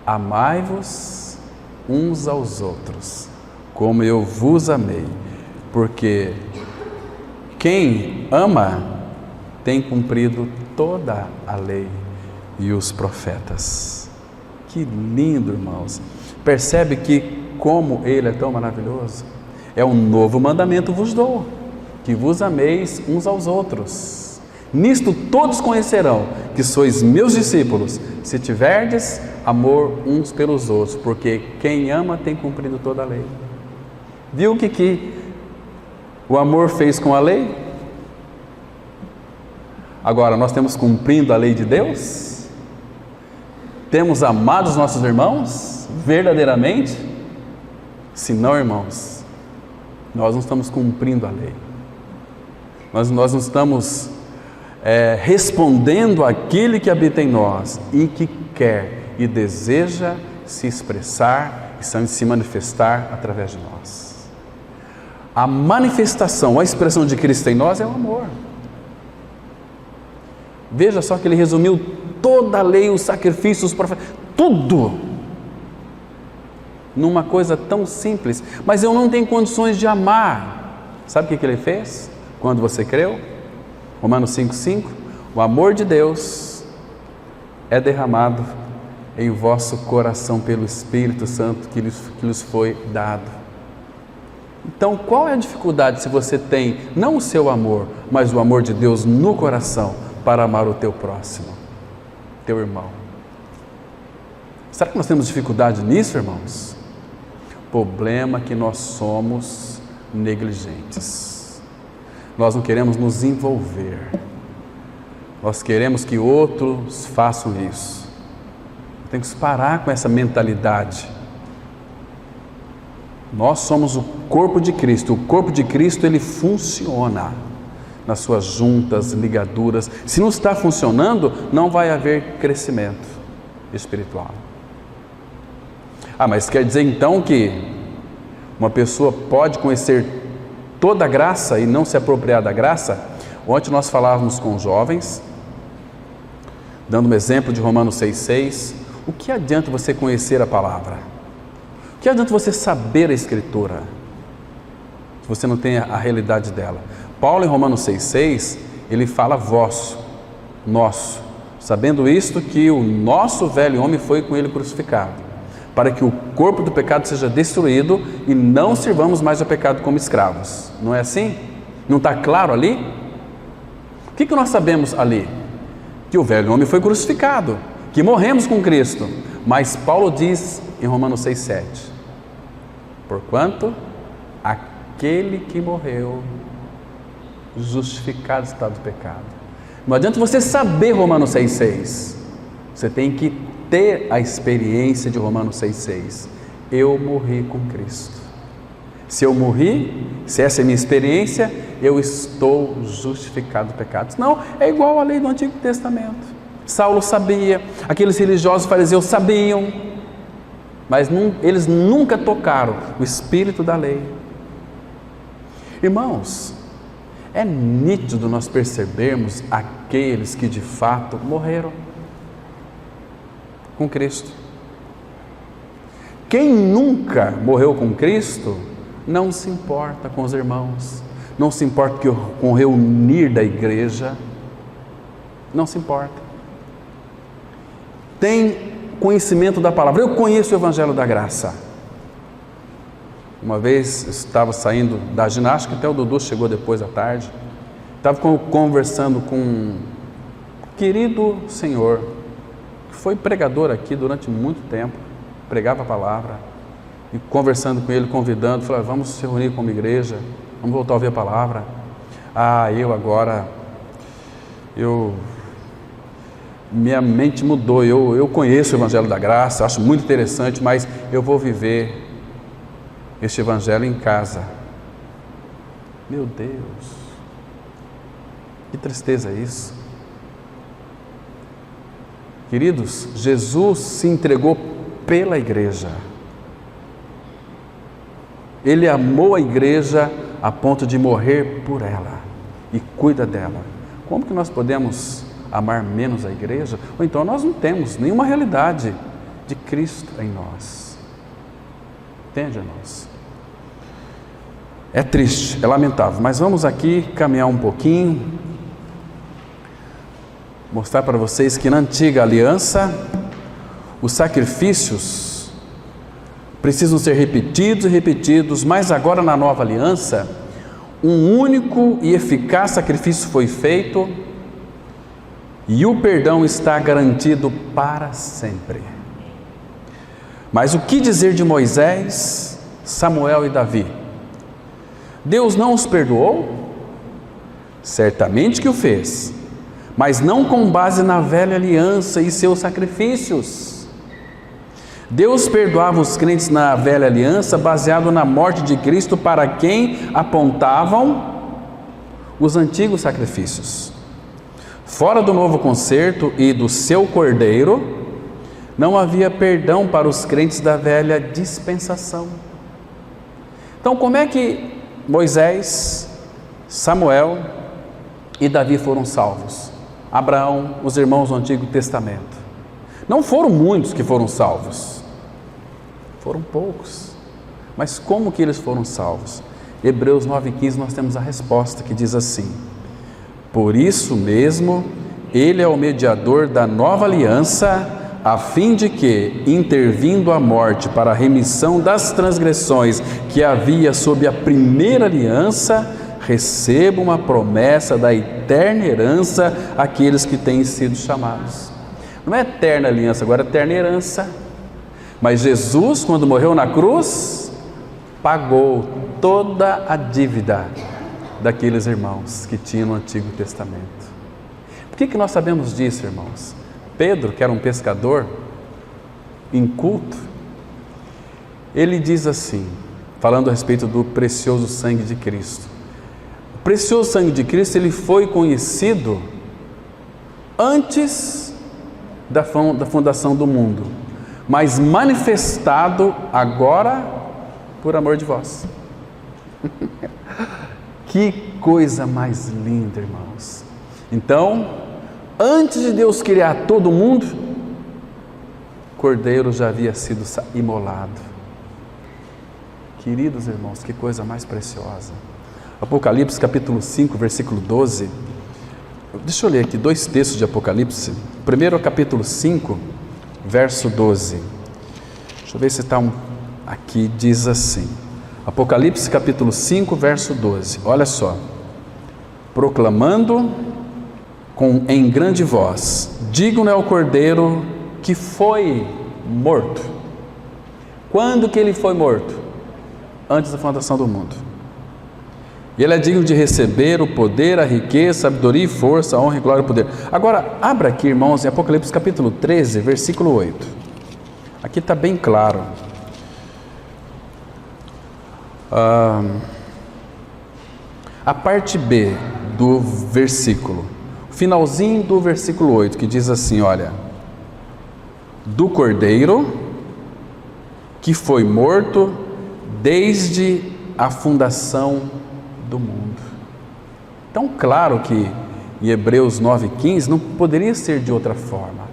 Speaker 1: Amai-vos uns aos outros, como eu vos amei, porque quem ama tem cumprido toda a lei e os profetas. Que lindo, irmãos! Percebe que como Ele é tão maravilhoso? É um novo mandamento vos dou, que vos ameis uns aos outros. Nisto todos conhecerão que sois meus discípulos, se tiverdes amor uns pelos outros, porque quem ama tem cumprido toda a lei. Viu o que o amor fez com a lei? Agora, nós temos cumprindo a lei de Deus? Temos amado os nossos irmãos verdadeiramente? Se não, irmãos, nós não estamos cumprindo a lei. Nós não estamos respondendo àquele que habita em nós e que quer e deseja se expressar e se manifestar através de nós. A manifestação, a expressão de Cristo em nós é o amor. Veja só que Ele resumiu toda a lei, os sacrifícios, os profetas, tudo numa coisa tão simples. Mas eu não tenho condições de amar. Sabe o que Ele fez quando você creu? Romanos 5,5: o amor de Deus é derramado em vosso coração pelo Espírito Santo que lhes foi dado. Então, qual é a dificuldade se você tem não o seu amor, mas o amor de Deus no coração para amar o teu próximo, teu irmão? Será que nós temos dificuldade nisso, irmãos? O problema é que nós somos negligentes. Nós não queremos nos envolver. Nós queremos que outros façam isso. Tem que parar com essa mentalidade. Nós somos o corpo de Cristo. O corpo de Cristo, ele funciona nas suas juntas, ligaduras. Se não está funcionando, não vai haver crescimento espiritual. Mas quer dizer então que uma pessoa pode conhecer toda a graça e não se apropriar da graça? Ontem nós falávamos com jovens, dando um exemplo de Romanos 6,6. O que adianta você conhecer a palavra? O que adianta você saber a Escritura, se você não tem a realidade dela? Paulo, em Romanos 6,6, ele fala vosso, nosso, sabendo isto, que o nosso velho homem foi com ele crucificado, para que o corpo do pecado seja destruído e não sirvamos mais ao pecado como escravos. Não é assim? Não está claro ali? O que nós sabemos ali? Que o velho homem foi crucificado, que morremos com Cristo. Mas Paulo diz em Romanos 6,7: porquanto aquele que morreu justificado está do pecado. Não adianta você saber Romanos 6,6. Você tem que ter a experiência de Romanos 6,6. Eu morri com Cristo. Se eu morri, se essa é a minha experiência, eu estou justificado do pecado. Não, é igual à lei do Antigo Testamento. Saulo sabia, aqueles religiosos fariseus sabiam, mas eles nunca tocaram o espírito da lei. Irmãos, é nítido nós percebermos aqueles que de fato morreram com Cristo. Quem nunca morreu com Cristo não se importa com os irmãos, não se importa com o reunir da igreja, não se importa. Tem conhecimento da palavra. Eu conheço o Evangelho da Graça. Uma vez eu estava saindo da ginástica, até o Dudu chegou depois à tarde, estava conversando com um querido senhor, que foi pregador aqui durante muito tempo, pregava a palavra, e conversando com ele, convidando, falou: vamos se reunir como igreja, vamos voltar a ouvir a palavra. minha mente mudou, eu conheço o Evangelho da Graça, acho muito interessante, mas eu vou viver este Evangelho em casa. Meu Deus, que tristeza é isso. Queridos, Jesus se entregou pela igreja. Ele amou a igreja a ponto de morrer por ela e cuida dela. Como que nós podemos amar menos a igreja? Ou então nós não temos nenhuma realidade de Cristo em nós. Entende, irmãos? É triste, é lamentável, mas vamos aqui caminhar um pouquinho, mostrar para vocês que na antiga aliança, os sacrifícios precisam ser repetidos e repetidos, mas agora na nova aliança, um único e eficaz sacrifício foi feito e o perdão está garantido para sempre. Mas o que dizer de Moisés, Samuel e Davi? Deus não os perdoou? Certamente que o fez, mas não com base na velha aliança e seus sacrifícios. Deus perdoava os crentes na velha aliança baseado na morte de Cristo, para quem apontavam os antigos sacrifícios. Fora do novo concerto e do seu cordeiro, não havia perdão para os crentes da velha dispensação. Então, como é que Moisés, Samuel e Davi foram salvos? Abraão, os irmãos do Antigo Testamento. Não foram muitos que foram salvos, foram poucos. Mas como que eles foram salvos? Hebreus 9,15 nós temos a resposta que diz assim: por isso mesmo, ele é o mediador da nova aliança, a fim de que, intervindo a morte para a remissão das transgressões que havia sob a primeira aliança, receba uma promessa da eterna herança àqueles que têm sido chamados. Não é eterna aliança, agora é eterna herança. Mas Jesus, quando morreu na cruz, pagou toda a dívida daqueles irmãos que tinham no Antigo Testamento. Por que nós sabemos disso, irmãos? Pedro, que era um pescador inculto, ele diz assim, falando a respeito do precioso sangue de Cristo. O precioso sangue de Cristo, ele foi conhecido antes da fundação do mundo, mas manifestado agora por amor de vós. Que coisa mais linda, irmãos. Então, antes de Deus criar todo mundo, o Cordeiro já havia sido imolado. Queridos irmãos, que coisa mais preciosa. Apocalipse capítulo 5, versículo 12. Deixa eu ler aqui dois textos de Apocalipse. Primeiro, capítulo 5, verso 12. Deixa eu ver se está aqui, diz assim. Apocalipse capítulo 5, verso 12. Olha só. Proclamando em grande voz: digno é o Cordeiro que foi morto. Quando que ele foi morto? Antes da fundação do mundo. E ele é digno de receber o poder, a riqueza, a sabedoria e força, a honra e glória e poder. Agora, abra aqui, irmãos, em Apocalipse capítulo 13, versículo 8. Aqui está bem claro. A parte B do versículo, finalzinho do versículo 8, que diz assim, olha: do Cordeiro que foi morto desde a fundação do mundo. Então, claro que em Hebreus 9,15 não poderia ser de outra forma.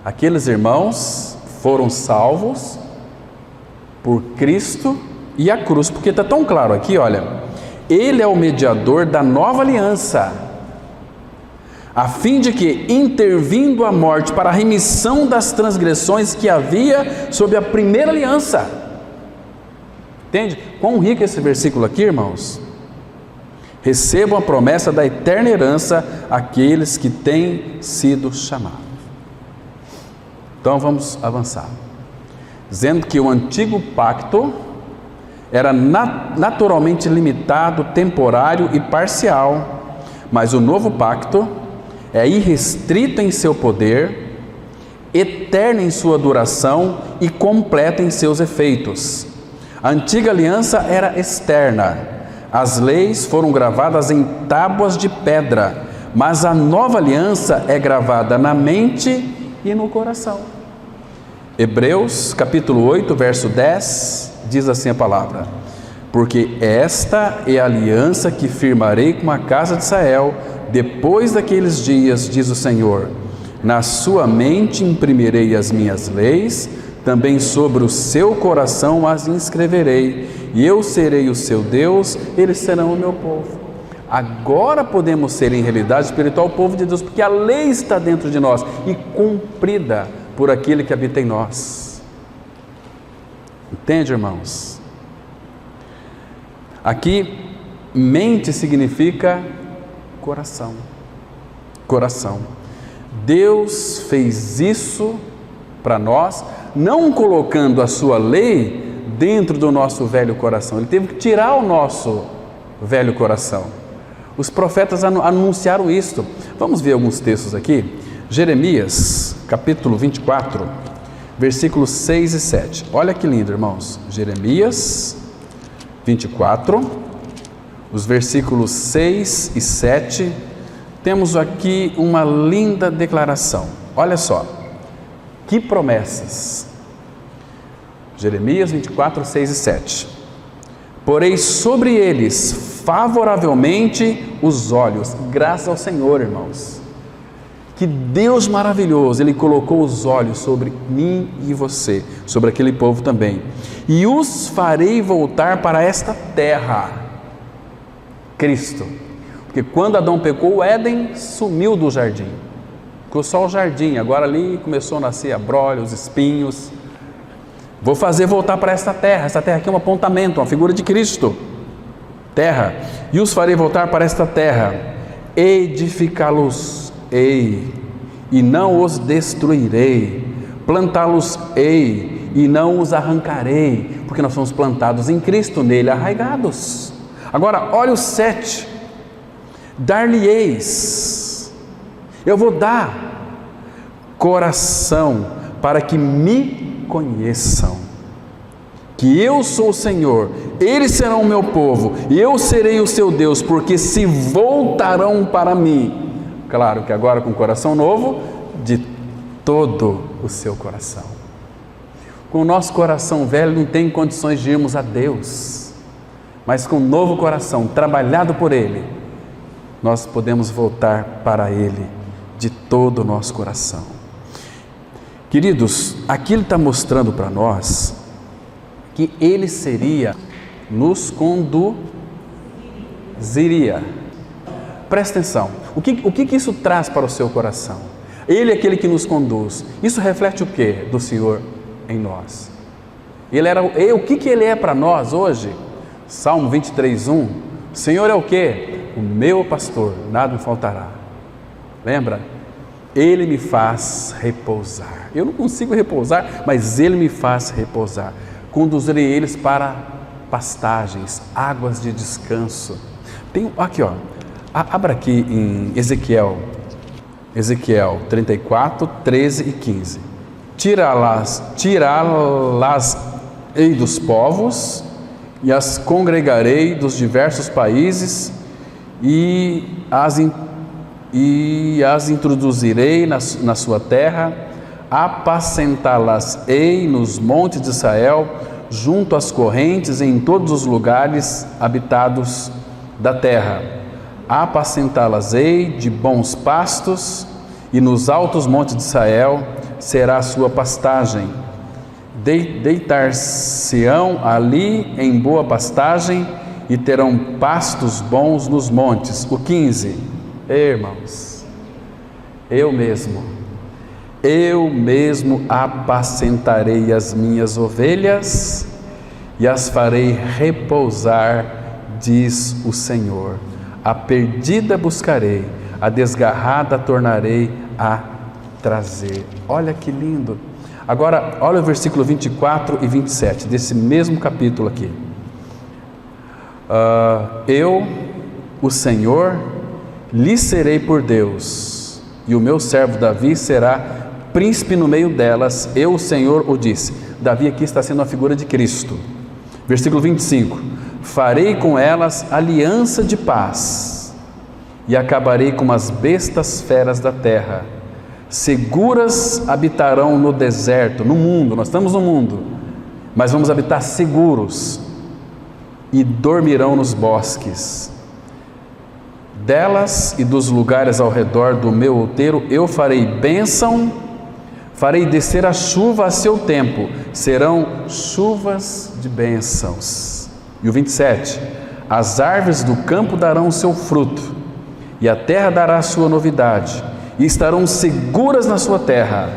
Speaker 1: Aqueles irmãos foram salvos por Cristo e a cruz, porque está tão claro aqui, olha, ele é o mediador da nova aliança, a fim de que, intervindo a morte para a remissão das transgressões que havia sob a primeira aliança. Entende? Quão rico é esse versículo aqui, irmãos? Recebam a promessa da eterna herança aqueles que têm sido chamados. Então vamos avançar, dizendo que o antigo pacto era naturalmente limitado, temporário e parcial, Mas o novo pacto é irrestrito em seu poder, eterno em sua duração e completo em seus efeitos. A antiga aliança era externa, as leis foram gravadas em tábuas de pedra, mas a nova aliança é gravada na mente e no coração. Hebreus capítulo 8, verso 10, diz assim a palavra: porque esta é a aliança que firmarei com a casa de Israel depois daqueles dias, diz o Senhor. Na sua mente imprimirei as minhas leis, também sobre o seu coração as inscreverei, e eu serei o seu Deus, eles serão o meu povo. Agora podemos ser em realidade espiritual o povo de Deus, porque a lei está dentro de nós e cumprida por aquele que habita em nós. Entende, irmãos? Aqui, mente significa coração. Coração. Deus fez isso para nós, não colocando a sua lei dentro do nosso velho coração. Ele teve que tirar o nosso velho coração. Os profetas anunciaram isto. Vamos ver alguns textos aqui. Jeremias, capítulo 24, versículos 6 e 7. Olha que lindo, irmãos. Jeremias 24, os versículos 6 e 7. Temos aqui uma linda declaração. Olha só, que promessas. Jeremias 24, 6 e 7. Porei sobre eles favoravelmente os olhos. Graças ao Senhor, irmãos. Que Deus maravilhoso, Ele colocou os olhos sobre mim e você, sobre aquele povo também. E os farei voltar para esta terra. Cristo. Porque quando Adão pecou, o Éden sumiu do jardim. Ficou só o jardim, agora ali começou a nascer abrolhos, espinhos. Vou fazer voltar para esta terra aqui é um apontamento, uma figura de Cristo. Terra. E os farei voltar para esta terra, edificá-los-ei, e não os destruirei, plantá-los-ei, e não os arrancarei, porque nós somos plantados em Cristo, nele arraigados. Agora, olha o 7, dar-lhe-eis, eu vou dar coração, para que me conheçam, que eu sou o Senhor, eles serão o meu povo, e eu serei o seu Deus, porque se voltarão para mim, claro que agora com coração novo, de todo o seu coração. Com o nosso coração velho não tem condições de irmos a Deus, mas com um novo coração, trabalhado por Ele, nós podemos voltar para Ele, de todo o nosso coração. Queridos, aqui Ele está mostrando para nós, que Ele nos conduziria. Presta atenção, o que isso traz para o seu coração? Ele é aquele que nos conduz. Isso reflete o que do Senhor em nós? O que Ele é para nós hoje? Salmo 23:1, o Senhor é o que? O meu pastor, nada me faltará. Lembra? Ele me faz repousar. Eu não consigo repousar, mas Ele me faz repousar. Conduzirei eles para pastagens, águas de descanso. Tem aqui, ó. Abra aqui em Ezequiel 34, 13 e 15. Tirá-las-ei dos povos, e as congregarei dos diversos países, e as introduzirei na sua terra, apacentá-las-ei nos montes de Israel, junto às correntes, em todos os lugares habitados da terra. Apacentá-las-ei de bons pastos, e nos altos montes de Israel será a sua pastagem. Deitar-se-ão ali em boa pastagem, e terão pastos bons nos montes. O 15, irmãos, eu mesmo apacentarei as minhas ovelhas e as farei repousar, diz o Senhor. A perdida buscarei, a desgarrada tornarei a trazer. Olha que lindo. Agora, olha o versículo 24 e 27 desse mesmo capítulo aqui. Eu, o Senhor, lhe serei por Deus, e o meu servo Davi será príncipe no meio delas, eu, o Senhor, o disse. Davi aqui está sendo a figura de Cristo. Versículo 25: farei com elas aliança de paz, e acabarei com as bestas feras da terra. Seguras habitarão no deserto, no mundo, nós estamos no mundo, mas vamos habitar seguros, e dormirão nos bosques. Delas e dos lugares ao redor do meu outeiro eu farei bênção, farei descer a chuva a seu tempo, serão chuvas de bênçãos. E o 27: as árvores do campo darão o seu fruto, e a terra dará a sua novidade, e estarão seguras na sua terra,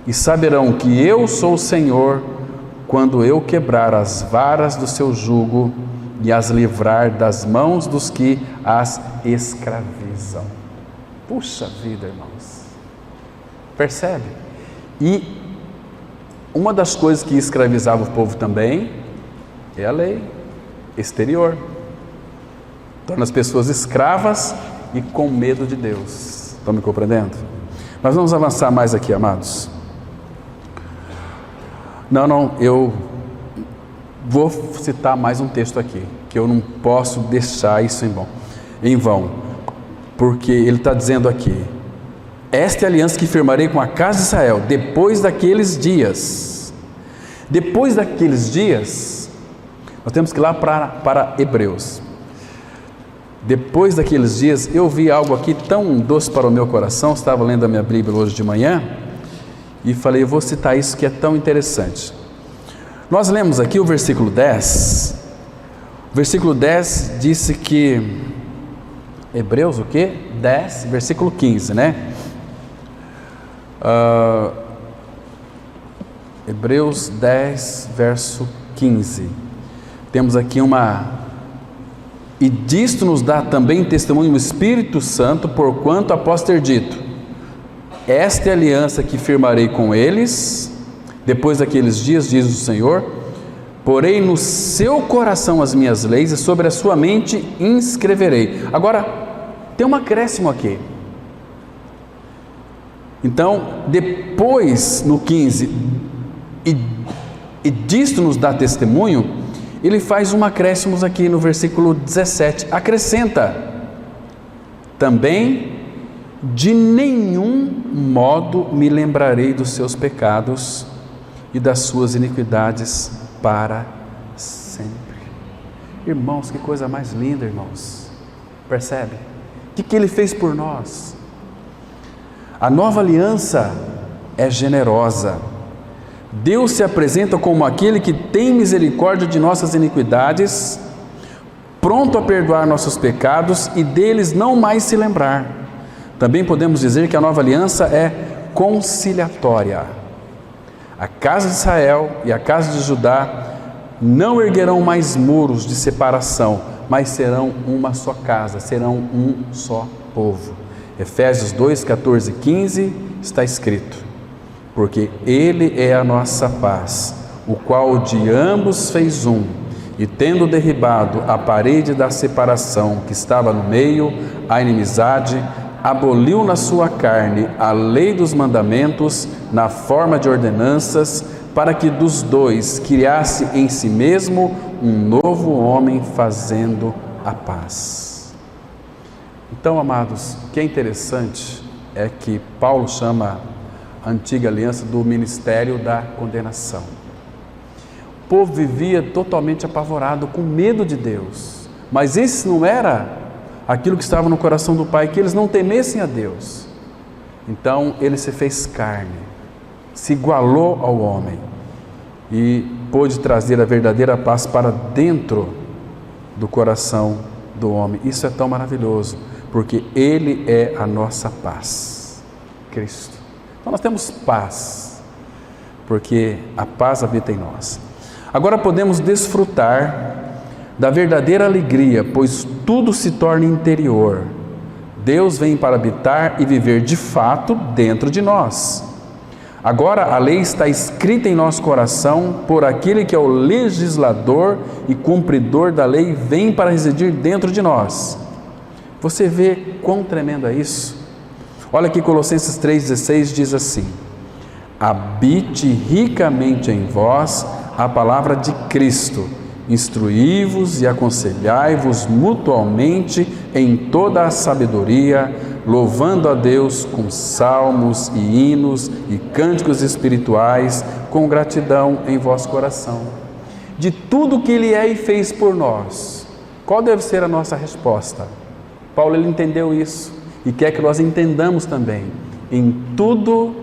Speaker 1: e saberão que eu sou o Senhor, quando eu quebrar as varas do seu jugo e as livrar das mãos dos que as escravizam. Puxa vida, irmãos, percebe? E uma das coisas que escravizava o povo também é a lei exterior, torna as pessoas escravas e com medo de Deus. Estão me compreendendo? Nós vamos avançar mais aqui, amados. Eu vou citar mais um texto aqui, que eu não posso deixar isso em vão, porque ele está dizendo aqui: esta é a aliança que firmarei com a casa de Israel, depois daqueles dias. Depois daqueles dias, nós temos que ir lá para Hebreus. Depois daqueles dias, eu vi algo aqui tão doce para o meu coração. Estava lendo a minha Bíblia hoje de manhã e falei, eu vou citar isso que é tão interessante. Nós lemos aqui o versículo 10. O versículo 10 disse que, Hebreus o quê? 10, versículo 15, né? Hebreus 10, verso 15. Temos aqui e disto nos dá também testemunho o Espírito Santo, porquanto após ter dito, esta é a aliança que firmarei com eles, depois daqueles dias, diz o Senhor, porei no seu coração as minhas leis e sobre a sua mente inscreverei. Agora, tem um acréscimo aqui. Então, depois, no 15, e disto nos dá testemunho, ele faz um acréscimo aqui no versículo 17, acrescenta, também de nenhum modo me lembrarei dos seus pecados e das suas iniquidades para sempre. Irmãos, que coisa mais linda, irmãos, percebe? O que ele fez por nós? A nova aliança é generosa. Deus se apresenta como aquele que tem misericórdia de nossas iniquidades, pronto a perdoar nossos pecados e deles não mais se lembrar. Também podemos dizer que a nova aliança é conciliatória. A casa de Israel e a casa de Judá não erguerão mais muros de separação, mas serão uma só casa, serão um só povo. Efésios 2, 14 e 15 está escrito: porque Ele é a nossa paz, o qual de ambos fez um, e tendo derribado a parede da separação que estava no meio, a inimizade, aboliu na sua carne a lei dos mandamentos na forma de ordenanças, para que dos dois criasse em si mesmo um novo homem, fazendo a paz. Então, amados, o que é interessante é que Paulo chama a antiga aliança do ministério da condenação. O povo vivia totalmente apavorado, com medo de Deus, mas esse não era aquilo que estava no coração do Pai, que eles não temessem a Deus. Então ele se fez carne, se igualou ao homem e pôde trazer a verdadeira paz para dentro do coração do homem. Isso é tão maravilhoso, porque Ele é a nossa paz, Cristo. Então nós temos paz, porque a paz habita em nós. Agora podemos desfrutar da verdadeira alegria, pois tudo se torna interior. Deus vem para habitar e viver de fato dentro de nós. Agora a lei está escrita em nosso coração por aquele que é o legislador e cumpridor da lei, vem para residir dentro de nós. Você vê quão tremendo é isso? Olha aqui, Colossenses 3,16 diz assim: habite ricamente em vós a palavra de Cristo, instruí-vos e aconselhai-vos mutualmente em toda a sabedoria, louvando a Deus com salmos e hinos e cânticos espirituais, com gratidão em vosso coração. De tudo que Ele é e fez por nós, qual deve ser a nossa resposta? Paulo, ele entendeu isso e quer que nós entendamos também. Em tudo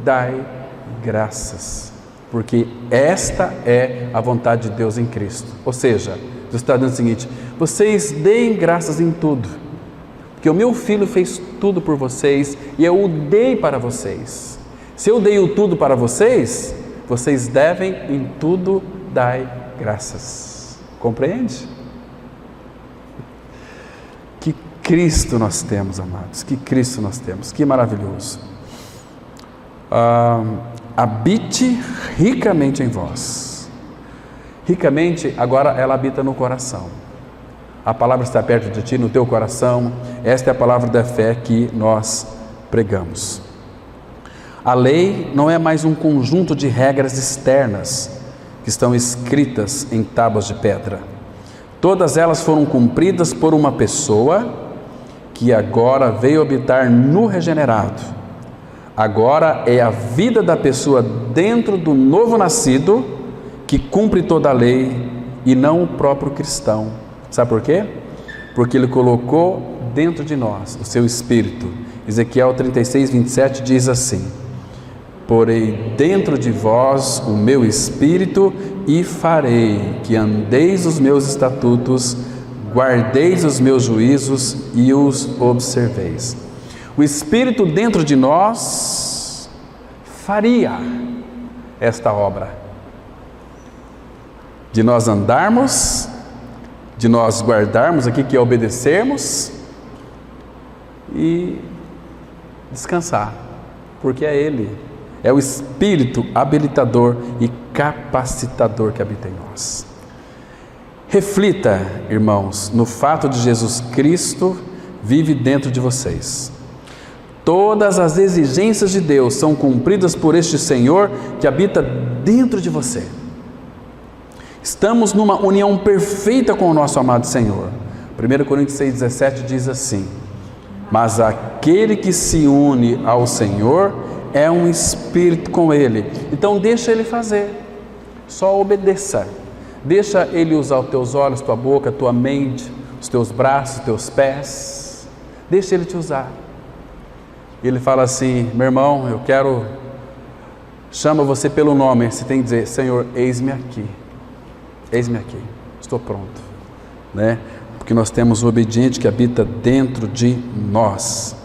Speaker 1: dai graças, porque esta é a vontade de Deus em Cristo. Ou seja, Deus está dizendo o seguinte: vocês deem graças em tudo, porque o meu Filho fez tudo por vocês e eu o dei para vocês. Se eu dei o tudo para vocês, vocês devem em tudo dai graças. Compreende? Que Cristo nós temos, amados, que Cristo nós temos, que maravilhoso. Habite ricamente em vós. Ricamente, agora ela habita no coração. A palavra está perto de ti, no teu coração. Esta é a palavra da fé que nós pregamos. A lei não é mais um conjunto de regras externas que estão escritas em tábuas de pedra. Todas elas foram cumpridas por uma pessoa que agora veio habitar no regenerado. Agora é a vida da pessoa dentro do novo nascido que cumpre toda a lei e não o próprio cristão. Sabe por quê? Porque Ele colocou dentro de nós o seu Espírito. Ezequiel 36:27 diz assim: porei dentro de vós o meu Espírito e farei que andeis os meus estatutos, guardeis os meus juízos e os observeis. O Espírito dentro de nós faria esta obra, de nós andarmos, de nós guardarmos aqui, que é obedecermos e descansar, porque é Ele, é o Espírito habilitador e capacitador que habita em nós. Reflita, irmãos, no fato de Jesus Cristo vive dentro de vocês. Todas as exigências de Deus são cumpridas por este Senhor que habita dentro de você. Estamos numa união perfeita com o nosso amado Senhor. 1 Coríntios 6,17 diz assim: mas aquele que se une ao Senhor é um espírito com Ele. Então deixa Ele fazer, só obedeça. Deixa Ele usar os teus olhos, tua boca, tua mente, os teus braços, os teus pés. Deixa Ele te usar. Ele fala assim: meu irmão, eu quero, chama você pelo nome. Você tem que dizer: Senhor, eis-me aqui, estou pronto, né? Porque nós temos o obediente que habita dentro de nós.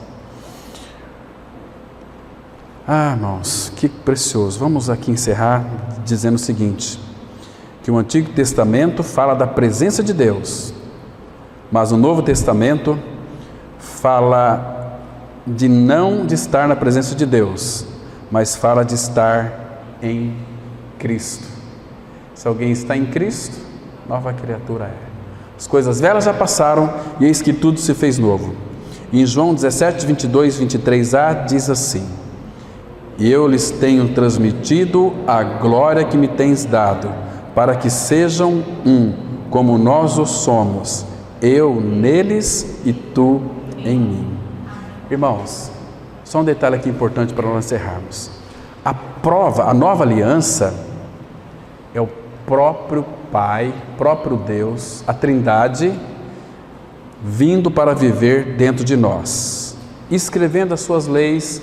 Speaker 1: Irmãos, que precioso. Vamos aqui encerrar dizendo o seguinte: que o Antigo Testamento fala da presença de Deus, mas o Novo Testamento fala de estar na presença de Deus, mas fala de estar em Cristo. Se alguém está em Cristo, nova criatura é. As coisas velhas já passaram e eis que tudo se fez novo. E em João 17, 22, 23a diz assim: e eu lhes tenho transmitido a glória que me tens dado, para que sejam um, como nós o somos, eu neles e tu em mim. Irmãos, só um detalhe aqui importante para nós encerrarmos. A nova aliança é o próprio Pai, próprio Deus, a Trindade, vindo para viver dentro de nós, escrevendo as suas leis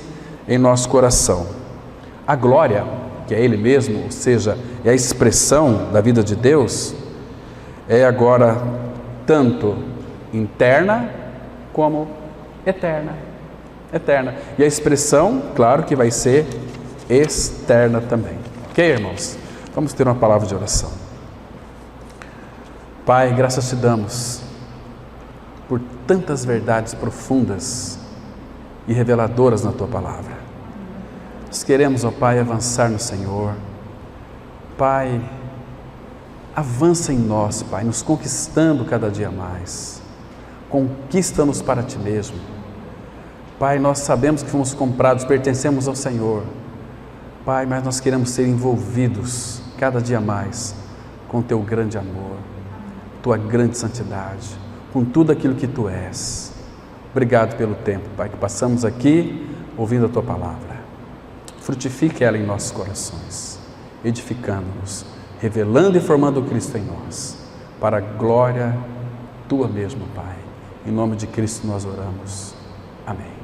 Speaker 1: em nosso coração. A glória, que é Ele mesmo, ou seja, é a expressão da vida de Deus, é agora tanto interna como eterna. E a expressão, claro que vai ser externa também. Ok, irmãos? Vamos ter uma palavra de oração. Pai, graças te damos por tantas verdades profundas e reveladoras na Tua palavra. Nós queremos, ó Pai, avançar no Senhor. Pai, avança em nós, Pai, nos conquistando cada dia mais. conquista-nos para Ti mesmo. Pai, nós sabemos que fomos comprados, pertencemos ao Senhor. Pai, mas nós queremos ser envolvidos cada dia mais com Teu grande amor, Tua grande santidade, com tudo aquilo que Tu és. Obrigado pelo tempo, Pai, que passamos aqui ouvindo a Tua palavra. Frutifique ela em nossos corações, edificando-nos, revelando e formando o Cristo em nós, para a glória Tua mesma, Pai. Em nome de Cristo nós oramos. Amém.